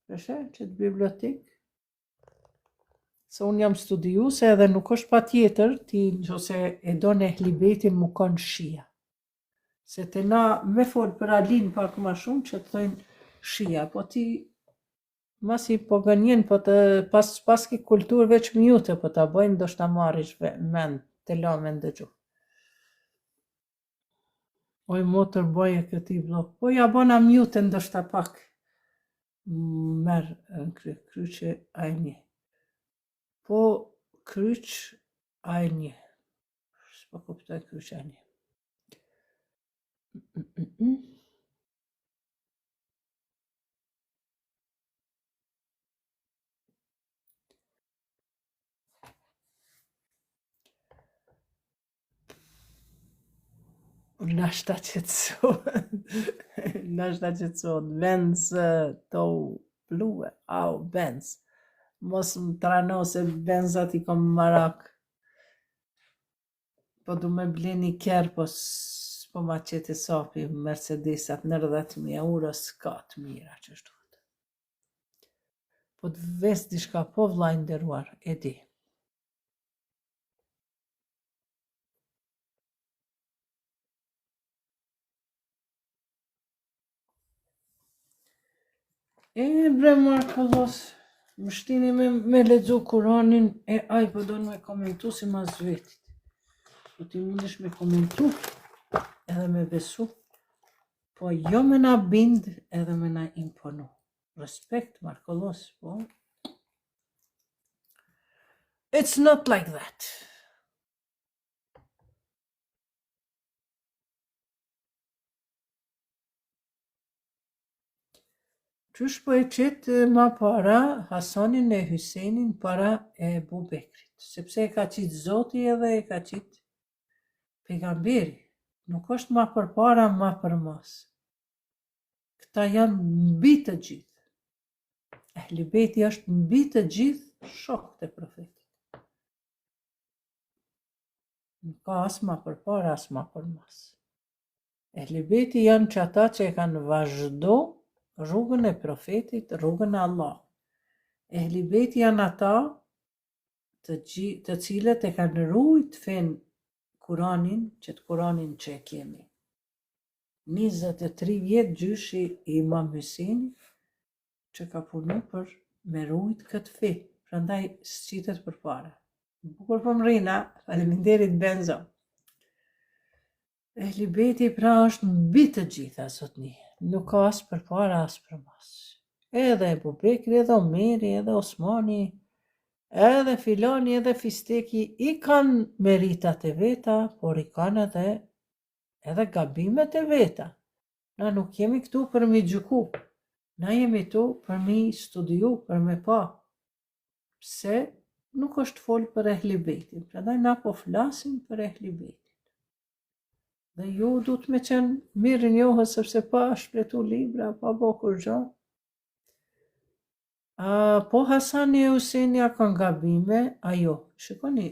Peshe, që të bibliotekë, se unë jam studiuse edhe nuk është patjetër ti nëse e do në Ehli Bejtin më konë shia. Se të na me folë për Alin pak ma shumë që të thojnë shia, po ti masi po gënjen, po të pas ki kulturë veç mjute, po ta bojnë do shta marrish mend, të la me ndëgju. Oj motër boje këti blok, po ja bona mjute ndoshta pak merë në kryqe ajni. Po kryq ajni, s'po kuptoj kryq ajni. Nashta qetësohet, Benz to plue, au Benz. Mos më trano se Benzat i kom marak. Po du me bleni kjerë, po ma qeti sapi Mercedesat 90.000 euro, s'ka të mira që shtuat. Po të ves dishka po vllai nderuar, e di. E bre Markollos, më shtini me lexu Kuranin, e aj po do me komentu si mas vetit. Po ti mundesh me komentu edhe me besu, po jo me na bind edhe me na imponu. Respekt Markollos, po. It's not like that. Qysh po e qetë ma para Hasanin e Hysenin para e Bubekrit, sepse e ka qitë Zoti edhe e ka qitë pejgamberi, nuk është ma për para, ma për mas. Këta janë mbi të gjithë. Ehli Bejti është mbi të gjithë shokët e profetit. Nuk ka as ma për para, as ma për mas. Ehli Bejti janë që ata që e kanë vazhdo rrugën e profetit, rrugën e Allah. Ehli Bejti janë ata të cilët e kanë rujt fen Kuranin, që të Kuranin që e kemi. 23 vjetë gjyshi i Imam Hyseni që ka punu për me rujt këtë fe, prandaj s'qitet për para. Bukur po mrina, faleminderit Benzo. Ehli Bejti pra është mbi të gjitha, zotni. Nuk ka as për para, as për mas. Edhe Ebu Bekri, edhe Omeri, edhe Osmani, edhe filani, edhe fisteki, i kanë meritat e veta, por i kanë edhe gabimet e veta. Na nuk jemi këtu për mi gjyku, na jemi këtu për mi studiu, për me pa. Pse nuk është folë për Ehli Bejtin, prandaj na po flasim për Ehli Bejtin. Dhe ju du të me qenë mirë njohë, sepse pa shpletu libra, pa bo kur gjo. Po Hasani e Huseni a kanë gabime, ajo, shikoni,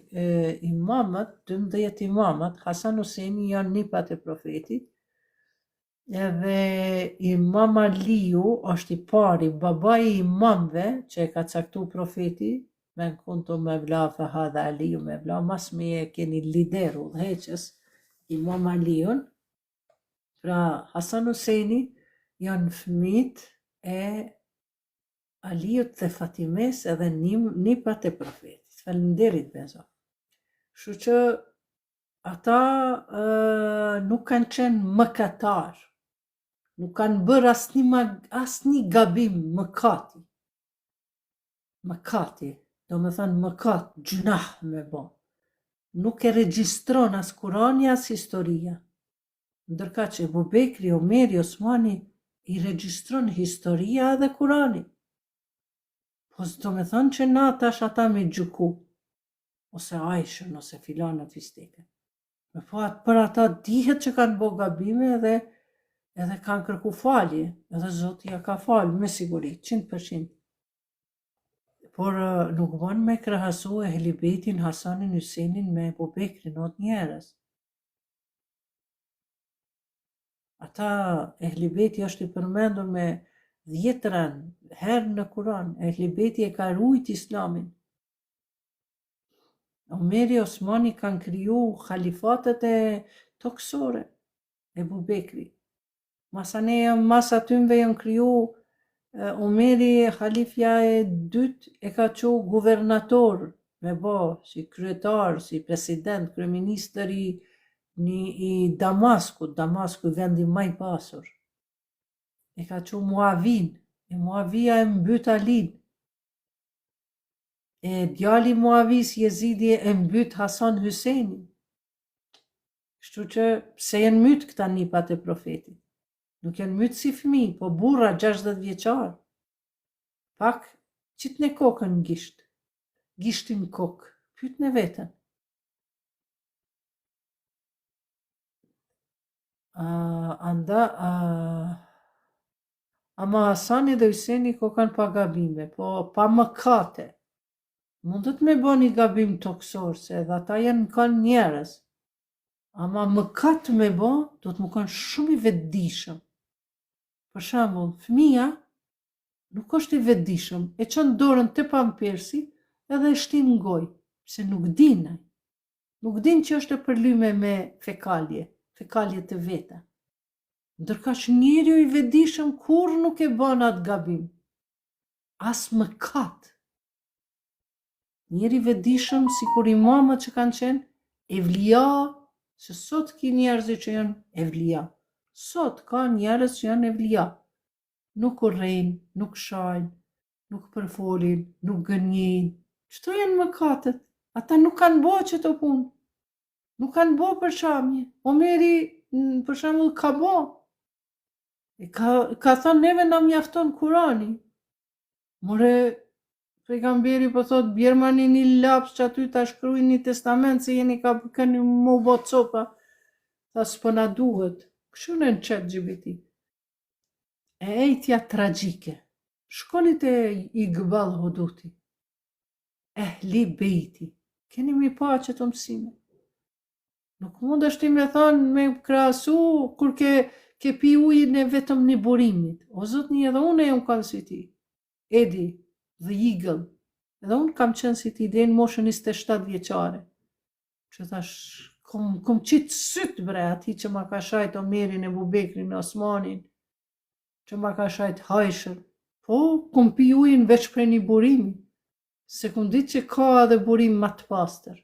imamat, 12 imamat, Hasan Huseni janë nipat e profetit, Edhe Imam Aliu është i pari, babai i imamve që e ka caktu profeti, men kuntum mevla fe hadha Aliu mevla, mas me e keni lideru udhëheqës Imam Aliun. Pra Hasan Huseni janë fëmijët e Aliut dhe Fatimes edhe nipat e profetit. Faleminderit bezo. Kështu që ata nuk kanë qenë mëkatar, nuk kanë bërë asnjë gabim mëkati. Mëkati, do me thënë mëkat, gjunah me bo. Nuk e regjistron as Kurani as historia. Ndërka që Ebu Bekri, Omeri, Osmani i regjistron historia edhe Kurani. Po do me thënë që na tash ata me gjuku, ose Aishën, ose filanë fisteke. Me po atë për ata dihet që kanë bo gabime edhe kanë kërku falje, edhe Zoti ja ka falë, me siguri, 100%. Por nuk ban me krahasu Ehli Bejtin, Hasanin, Husenin me Ebu Bekrin, not njerës. Ata Ehli Bejti është i përmendur me 10 herë në Kur'an. Ehli Bejti e ka rujt Islamin. Omeri, Osmani kanë kriju khalifatet e toksore, Ebu Bekri. Mas atymve janë kriju Omeri, halifja e dytë, e ka qu guvernator, me bo, si kryetar, si president, kryeministër i Damaskut, Damasku vendi më i pasur. E ka qu Muavin, e Muavia e mbyt Alin. E djali Muavis Jezidi e mbyt Hasan Husenin. Kështu që pse janë myt këta nipat e profetit? Nuk janë myt si fëmi, po burra 60 vjeçar. Pak qit në kokën gishtin kokë, pyet në vetën. Ama Hasani dhe Huseni ko kanë pa gabime, po pa mëkate. Mundet me bo një gabim toksor, se edhe ata janë kanë njerës. Ama mëkat me bo, do të më kanë shumë i vetëdijshëm. Për shembull, fëmia nuk është i vetëdijshëm, e çon dorën te pampersi edhe e shtin në gojë, pse nuk dinë. Nuk din që është e përlyme me fekalje të veta. Ndërka që njeriu i vetëdijshëm kur nuk e bën atë gabim. As mëkat. Njeri i vetëdijshëm sikur imamët që kanë qenë evlia, se sot ki njerëz që janë evlia. Sot ka njerëz që janë evlia. Nuk urrejnë, nuk shajnë, nuk përfolin, nuk gënjejnë. Çto janë mëkatet? Ata nuk kanë bo çeto punë. Nuk kanë bo përshamje. Omeri, për shembull, ka bo. Ka thënë neve na mjafton Kurani. More, pejgamberi po thot bjermani një laps që aty ta shkruaj një testament se jeni ka këni mu bo copa. Tha s'po na duhet. Kështu në ChatGPT. E ejtja tragjike. Shkoni te Iqbal Huduti. Ehli Bejti. Keni mi pa që të mësime. Nuk mund është ti me thonë me krahasu kur ke pi ujin e vetëm një burimit. O zotni, edhe unë e unë kanë si ti. Edi, the Eagle. Edhe unë kam qenë si ti dhe në moshën 27 vjeqare. Që thash, kom qitë sytë bre ati që ma ka shajt Omerin, Ebu Bekrin, Osmanin, që ma ka shajt Hajshën. Po, kom pi ujin veç për një burimi. Se kom ditë që ka edhe burim ma të pastër.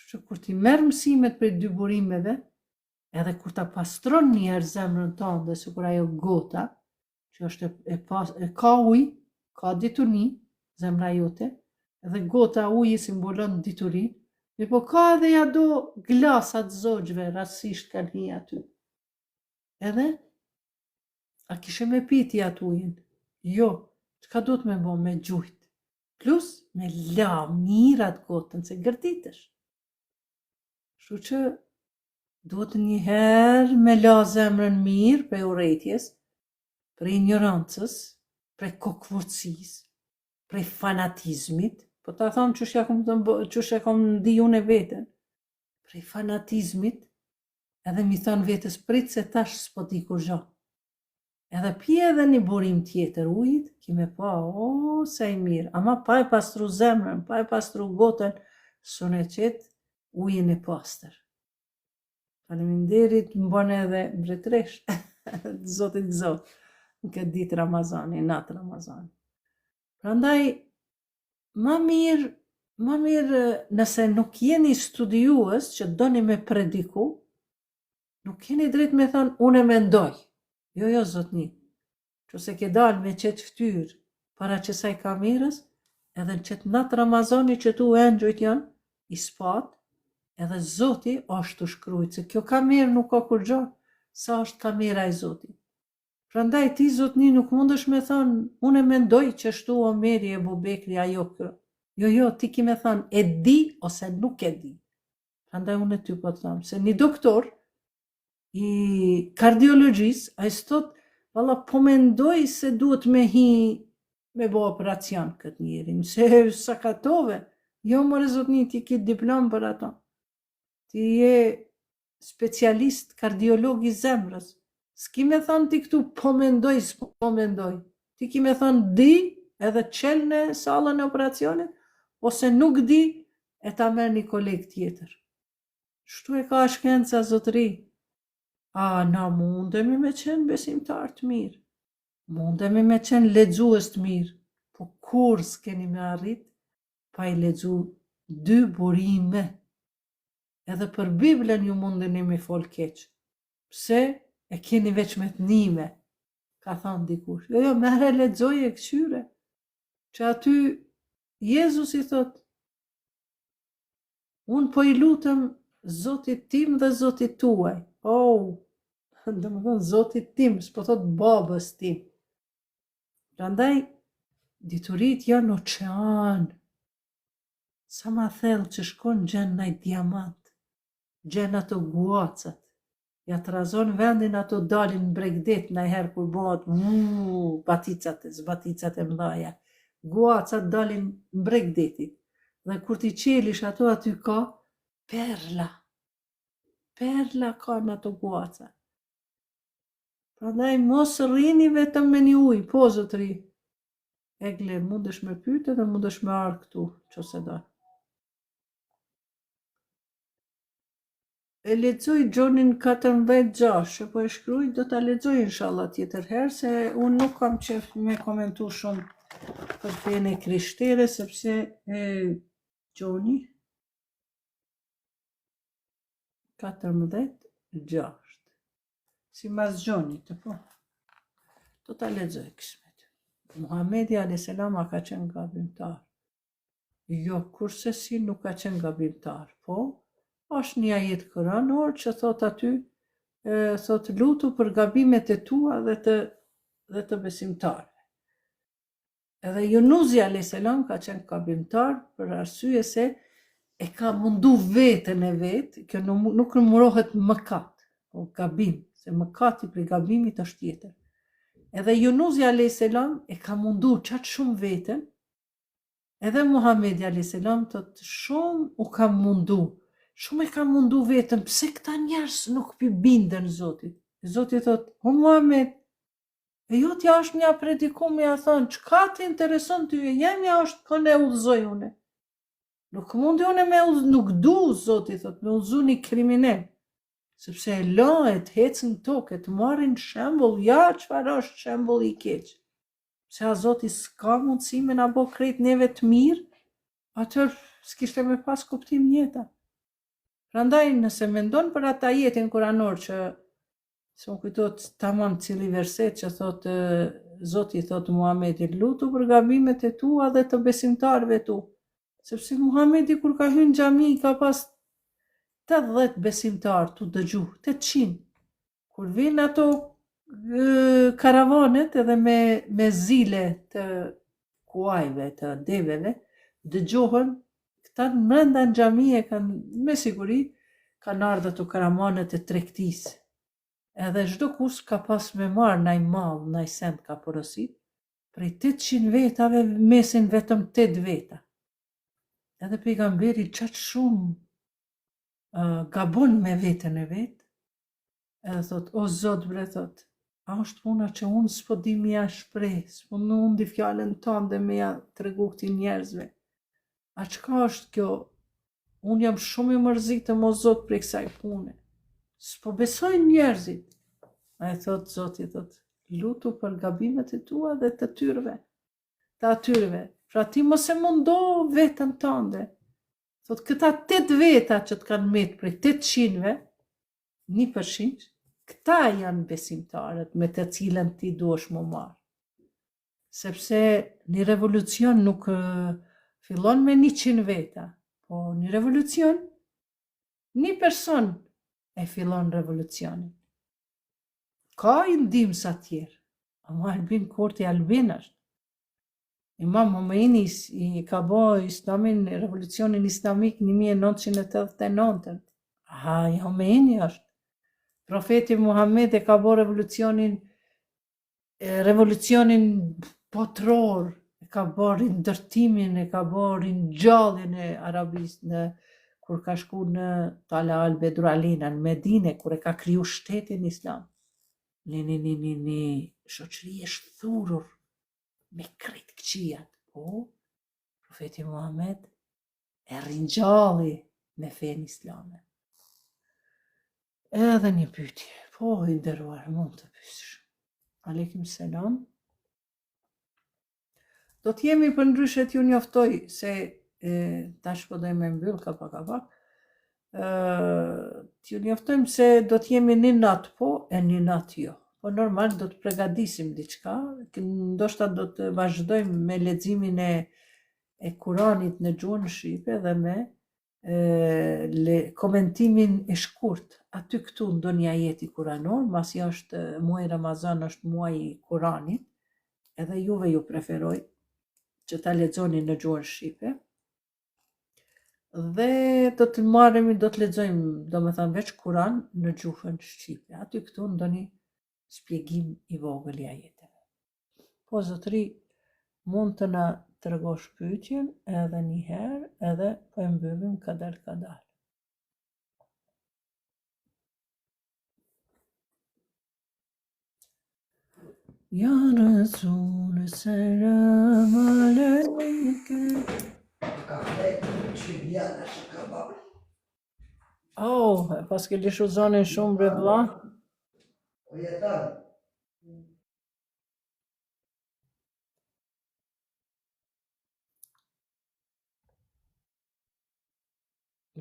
Që kur ti merë mësimet për 2 burimeve, edhe kur ta pastron njerë zemrën tënde, se kur ajo gota, që është ka uj, ka dituni, zemra jote, edhe gota uji simbolon dituri, po ka edhe ja do glasat zogjve, rasisht kanë hi aty. Edhe, a kishe me piti atë ujin? Jo, çka do të me bo me gjujt? Plus, me la mirat gotën, se gërditesh. Kështu që duhet një herë me la zemrën mirë për urrejtjes, për ignorancës, për kokvurtësis, për fanatizmit, po ta thonë qështja kom di unë e vetën, për fanatizmit, Edhe mi thonë vetës prit se tash s'po di kur gjo. Edhe pje edhe një burim tjetër ujit, kime pa, o, sa i mirë, ama pa e pastru zemrën, pa e pastru gotën, sune qetë ujin e pastër. Faleminderit, më bën edhe mbretresh, Zotit gëzot, në këtë ditë Ramazani, natë Ramazani. Prandaj, ma mirë nëse nuk jeni studiues që doni me prediku, nuk keni drejt me thonë, unë e mendoj. Jo, zotni, që se ke dalë me qëtë ftyrë para qësaj kamerës, edhe në qëtë natë Ramazani që tu engjojt janë, i spatë, edhe Zoti është të shkrujt, se kjo kamerë nuk ka kur gjo, sa është kamera i Zotit. Prandaj ti zotni nuk mundesh me thonë, unë e mendoj që shtu Omeri e Bubekri ajo kërë. Jo, ti ki me thonë, e di ose nuk e di. Prandaj unë e ty po të thamë, se një doktor i kardiologjisë, a i stot, valla po mendoj se duhet me hi me bo operacion këtë njerin, se sakatove, jo more zotni ti ki diplom për ato. Ti je specialist kardiolog i zemrës. S'ki me thonë ti këtu po mendoj, s'po mendoj. Ti ki me thonë di edhe qel në salën e operacionit, ose nuk di e ta merr një koleg tjetër. Shtu e ka shkenca zotëri. Na mundemi me qenë besimtar të mirë. Mundemi me qenë lexues të mirë. Po kur s'keni me arrit, pa i lexu 2 burime. Edhe për Biblën ju mundeni me fol keq. Pse e keni veç me të nime, ka thonë dikush. Jo, mere lexoje e këqyre. Që aty Jezus i thot, unë po i lutëm Zotit tim dhe Zotit tuaj. Dhe më thonë Zotit tim, s'po thot babës tim. Prandaj, diturit janë oqean. Sa ma thellë që shkon gjen nëjt diamant. Gjen ato guacat, ja të razon vendin ato dalin bregdet në herë kur bëhat baticat e mdhaja. Guacat dalin bregdetit. Dhe kur ti qelish ato aty ka perla. Perla ka në ato guacat. Prandaj mos rrini vetëm me një ujë, po zotëri. Egle, mundesh me pyte dhe mundesh me arë këtu, që se da. E lexoj Gjonin 14:6, që po e shkruaj, do ta lexoj inshallah tjetër herë, se unë nuk kam qef me komentu shumë për fenë e krishtere, sepse Gjoni 14:6. Si mas Gjonit, po. Do ta lexoj kismet. Muhamedi a.s. ka qenë gabimtar. Jo, kurse si nuk ka qenë gabimtar, po është një ajet kuranor që thot aty, thot lutu për gabimet e tua dhe të besimtarve. Edhe Junuzi a.s. ka qenë gabimtar për arsye se e ka mundu vetën e vetë, kjo nuk nëmurohet mëkat, o gabim, se mëkati për gabimit është tjetër. Edhe Junuzi a.s. e ka mundu qatë shumë vetën, edhe Muhamedi a.s. thot shumë u ka mundu. Shumë e ka mundu vetëm, pse këta njerës nuk pi bindën Zotit. Zotit thot, o Muhammed, e jo t'ja është një predikum me ja thonë, qka të intereson ty e jemi është këne udhëzoj une. Nuk mundi une nuk du, Zotit thot, me udhëzu një kriminel. Sepse e lahet, hecën tokë, të marrin shembull, ja çfarë është shembull i keq. Se a Zoti s'ka mundësi me na bo krejt neve të mirë, atër s'kishte me pas kuptim njeta. Prandaj nëse mendon për ata jetin kuranor që se më kujtot tamam cili verset që thot Zoti thot Muhamedi lutu për gabimet e tua dhe të besimtarëve tu. Sepse Muhamedi kur ka hyrë në xhami ka pas 80 besimtar tu dëgju, 800. Kur vinë ato karavanet edhe me zile të kuajve, të deveve, dëgjohen, këta mrenda në xhami e kanë, me siguri, kanë ardhur të karavanet e tregtisë. Edhe çdo kush ka pas me marr ndaj mall, ndaj send ka porosit, prej 800 vetave mesin vetëm 8 veta. Edhe pejgamberi qatë shumë gabon me vetën e vetë, Edhe thot, o Zot bre, thot, a është puna që unë s'po di mi ja shpreh, s'po mundi fjallën tënde me ja tregu këtij njerëzve. A çka është kjo? Unë jam shumë i mërzitëm o Zot për kësaj pune. S'po besojnë njerëzit. A e thot Zoti, thot, lutu për gabimet e tua dhe të tyreve, të atyreve. Pra ti mos e mundo vetën tënde. Thot, këta 8 veta që të kanë met prej 800-ve, 1%, këta janë besimtarët me të cilën ti duhesh më marr. Sepse një revolucion nuk fillon me 100 veta, po një revolucion, një person e fillon revolucionin. Ka i ndihmës atjerë, ama Albin Kurti Albin është. Imam Khomeini i ka bë islamin, revolucionin islamik 1989. Aha, Khomeini është. Profeti Muhammed e ka bë revolucionin botror, e ka bë rindërtimin, e ka bë ringjalljen e Arabisë kur ka shku në Tala al Bedrualina në Medine, kur e ka kriju shtetin islam. Një shoqëri e shthurur me krejt këqijat. Po, profeti Muhammed e ringjalli me fenë islame. Edhe një pyetje, po i nderuar, mund të pyesësh. Aleikum selam. Do t'jemi për ndryshet ju njoftoj se tash po dojmë me mbyll ka pak. T'ju njoftojmë se do t'jemi një natë po e një natë jo. Po normal do të përgatisim diçka, ndoshta do të vazhdojmë me leximin e Kuranit në gjuhën shqipe dhe me komentimin e shkurt. Aty këtu ndonjë ajeti kuranor, masi është muaji Ramazan, është muaji i Kuranit, edhe juve ju preferoj që ta lexoni në gjuhën shqipe. Dhe do të lexojmë, domethënë veç Kuran në gjuhën shqipe. Aty këtu ndonjë shpjegim i vogël i ajeteve. Po zotëri, mund të na tregosh pyetjen edhe një herë, edhe po e mbyllim kadal. Ja Resul, selam alejke. Oh, pas ke lishu zonin shumë bre vlla. O jeton.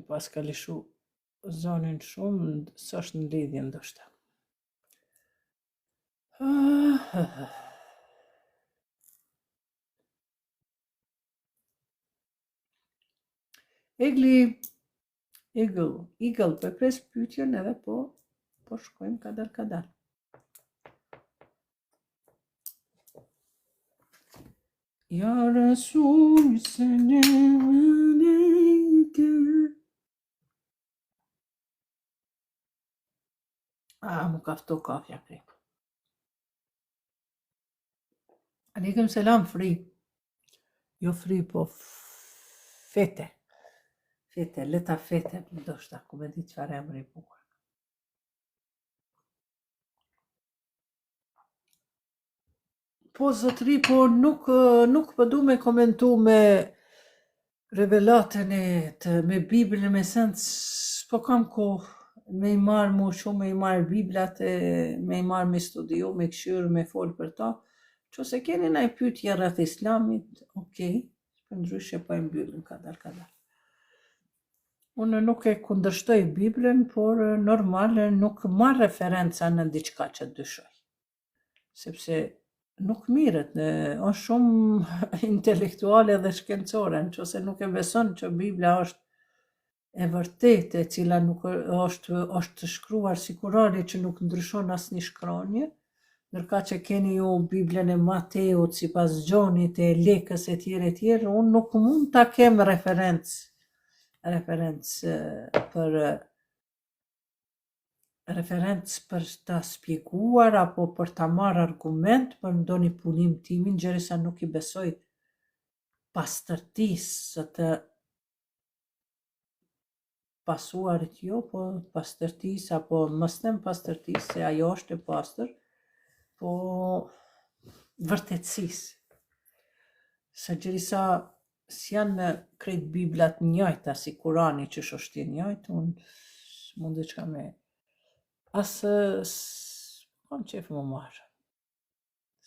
Pas ka lishu zonin shumë, s'është në lidhje ndoshta. Eagle, për pres pyetjen edhe po shkojmë kadal. Ja Resul, selam alejke. Më kafto kafja krej. Aleikum selam, fri. Jo fri, po fete. Leta fete, ndoshta, ku me di çfarë emri i bukur. Po zotëri, po nuk po du me komentu me revelatën me Biblën me sens, po kam kohë me i marrë mu shumë, me i marrë Biblat, me i marrë me studiu, me këshyrë, me folë për ta. Qose keni naj pyetje rreth islamit, okej, për ndryshe po e mbyllim kadal. Unë nuk e kundërshtoj Biblën, por normal nuk marr referenca në diçka që dyshoj. Sepse nuk mirët, është shumë intelektuale dhe shkencore, nëse nuk e beson që Bibla është e vërtetë, e cila nuk është shkruar si Kurani që nuk ndryshon asnjë shkronjë, ndërka që keni ju Biblën e Mateut, sipas Gjonit, e Lekës e tjerë, unë nuk mund ta kem referencë për ta spjeguar apo për ta marrë argument për ndonjë punim timin, gjerisa nuk i besoj pastërtisë së të pasuarit jo, po pastërtisë, apo mos them pastërtisë, se ajo është e pastër, po vërtetësisë. Se gjithisa s'janë krejt biblat njëjta, si Kurani që është njëjtë, unë mund diçka me... Asë kam qef më marrë.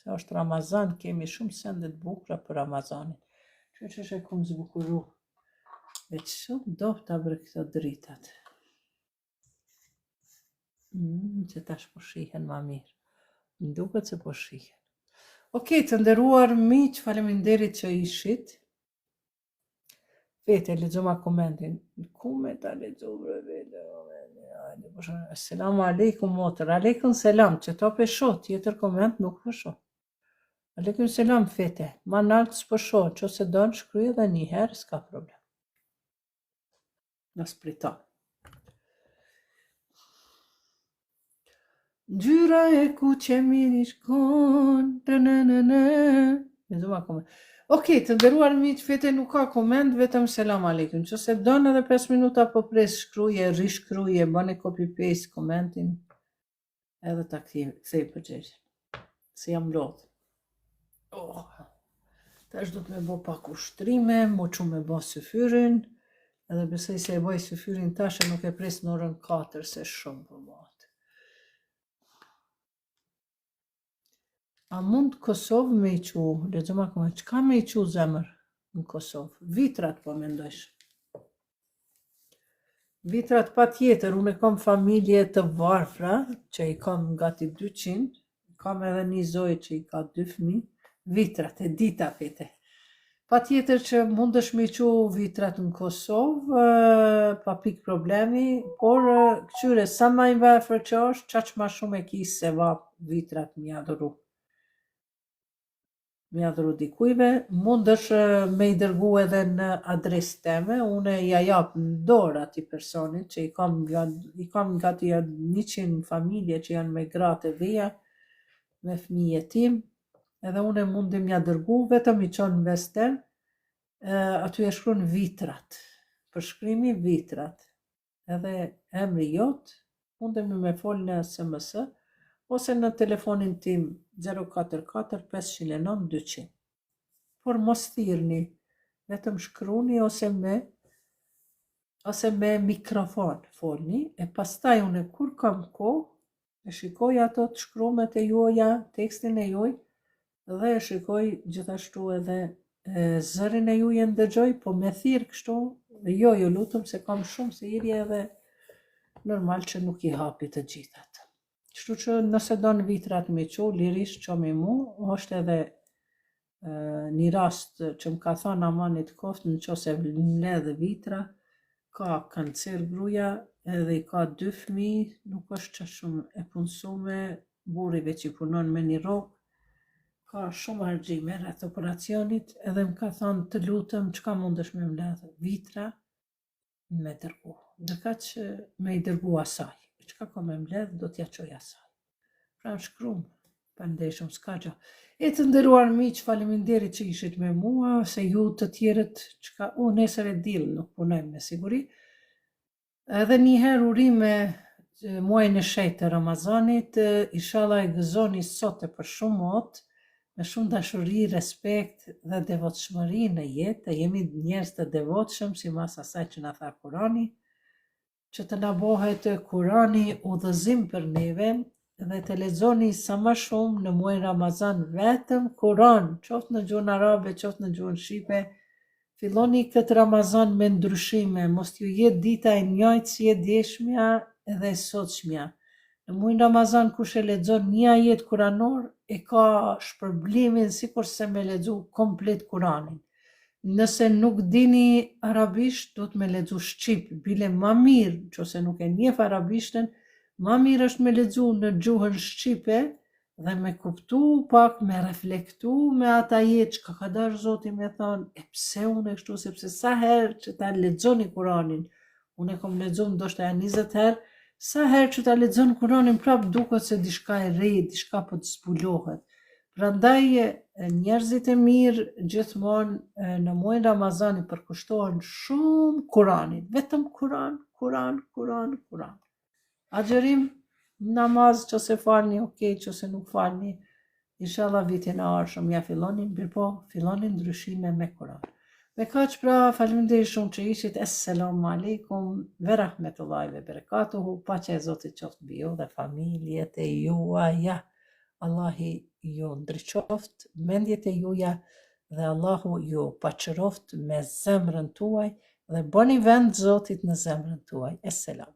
Se është Ramazan, kemi shumë sendet bukura për Ramazanin. Që është e kumë zbukuru. E që shumë dopta për këto dritat. Që tash po shihen ma mirë. Më duket se po shihen. Okej, të nderuar miq, faleminderit që ishit. Vete, lexoma komentin. Ku me ta lexova vete? Selamu alaikum motër. Aleikum selam, që to pe shoh, tjetër koment nuk po shoh. Aleikum selam fete. Ma nalt s'po shoh, nëse don shkruaj edhe një herë, s'ka problem. Në sprita. Gjyra e ku që miri shkon, lexoma koment. Okej, të nderuar miq, fete nuk ka koment, vetëm selam aleikum. Nëse don edhe 5 minuta po pres, shkruaje, rishkruaje, bëni copy paste komentin, edhe ta kthej përgjigjen. Se jam lodh. Tash do të me bë pak ushtrime, mo çu me bë syfyrin, edhe besoj se e bëj syfyrin tash e nuk e pres në orën 4 se shumë po bëhet. A mund Kosovë me i qu? Lexoma koment, çka me i qu zemër në Kosovë? Vitrat po mendojsh. Vitrat pa tjetër, unë kam familje të varfra, që i kam gati 200, kam edhe një zoj që i ka 2 fëmijë, vitrat e dita fete. Pa tjetër që mundesh me i qu vitrat në Kosovë, pa pik problemi, por këqyre sa ma i varfër që është, qaq ma shumë e ki se vap vitrat mi adhuru. Mi adhuru dikujve, mundesh me i dërgu edhe në adresë teme, une ja jap në dorë ati personit që i kam gati 100 familje që janë me gratë e dhia, me fëmijë jetim, edhe une mundim ja dërgu, vetëm i qonë në vesten, aty e shkruan vitrat, përshkrimi vitrat, edhe emri jot, mundim me fol në SMS, ose në telefonin tim 044 509 200. Por mos thirrni, vetëm shkruni ose me mikrofon folni, e pastaj unë kur kam kohë, e shikoj ato të shkrumet e juaja, tekstin e juaj, dhe e shikoj gjithashtu edhe zërin e juaj ndëgjoj, po me thirr kështu, jo lutëm se kam shumë se irje edhe normal që nuk i hapi të gjithat. Kështu që nëse do në vitrat me qu, lirisht që me mu, është edhe një rast që më ka thonë amanit koft, në që se mledhe vitra, ka kancer gruja, edhe i ka 2 fëmijë, nuk është që shumë e punësume, burri që i punon me një rokë, ka shumë argjime rreth operacionit, edhe më ka thonë të lutëm çka mundesh me mledhe vitra, me dërgu. Dërka që me i dërgu asaj. Çka ka me mbledh, do t'ja qoj asaj. Pra në shkrum, pa ndeshëm s'ka gjë. E të nderuar miq, faleminderit që ishit me mua, se ju të tjerët, unë nesër e diell nuk punojmë me siguri. Edhe një herë urime muajin e shenjtë të Ramazanit, inshallah e gëzoni sot e për shumë mot, me shumë dashuri, respekt dhe devotshmëri në jetë, jemi njerëz të devotshëm, sipas asaj që na tha Kurani, që të na bëhet Kurani udhëzim për neve dhe të lexoni sa më shumë në muajin Ramazan vetëm Kuran, qoftë në gjuhën arabe, qoftë në gjuhën shqipe. Filloni këtë Ramazan me ndryshime, mos t'ju jetë dita e njëjtë si e djeshmja edhe e sotshmja. Në muajin Ramazan kush e lexon një ajet kuranor e ka shpërblimin sikur se me lexu komplet Kuranin. Nëse nuk dini arabisht, do të me lexu shqip, bile ma mirë, nëse nuk e njeh arabishtën, ma mirë është me lexu në gjuhën shqipe dhe me kuptu pak, me reflektu me ata jetë që ka dash Zoti me thonë, e pse unë e kështu, sepse sa herë që ta lexoni Kuranin, unë e kom lexu ndoshta 20 herë, sa herë që ta lexon Kuranin prap duket se diçka e re, diçka po të zbulohet. Prandaj njerëzit e mirë gjithmonë në muajin Ramazan i përkushtohen shumë Kuranit, vetëm Kuran, Kuran. Agjerim, namaz që se falni, që se nuk falni, inshallah vitin e ardhshëm ja fillonin, fillonin ndryshime me Kuran. Me kaq pra, faleminderit shumë që ishit. Assalamu alaikum ve rahmetullahi ve berekatuhu. Paqja e Zotit qoftë mbi ju dhe familjet e juaja. Allahi ju ndriqoft mendjet e juaja dhe Allahu ju paqëroft me zemrën tuaj dhe bëni vend Zotit në zemrën tuaj. Assalam.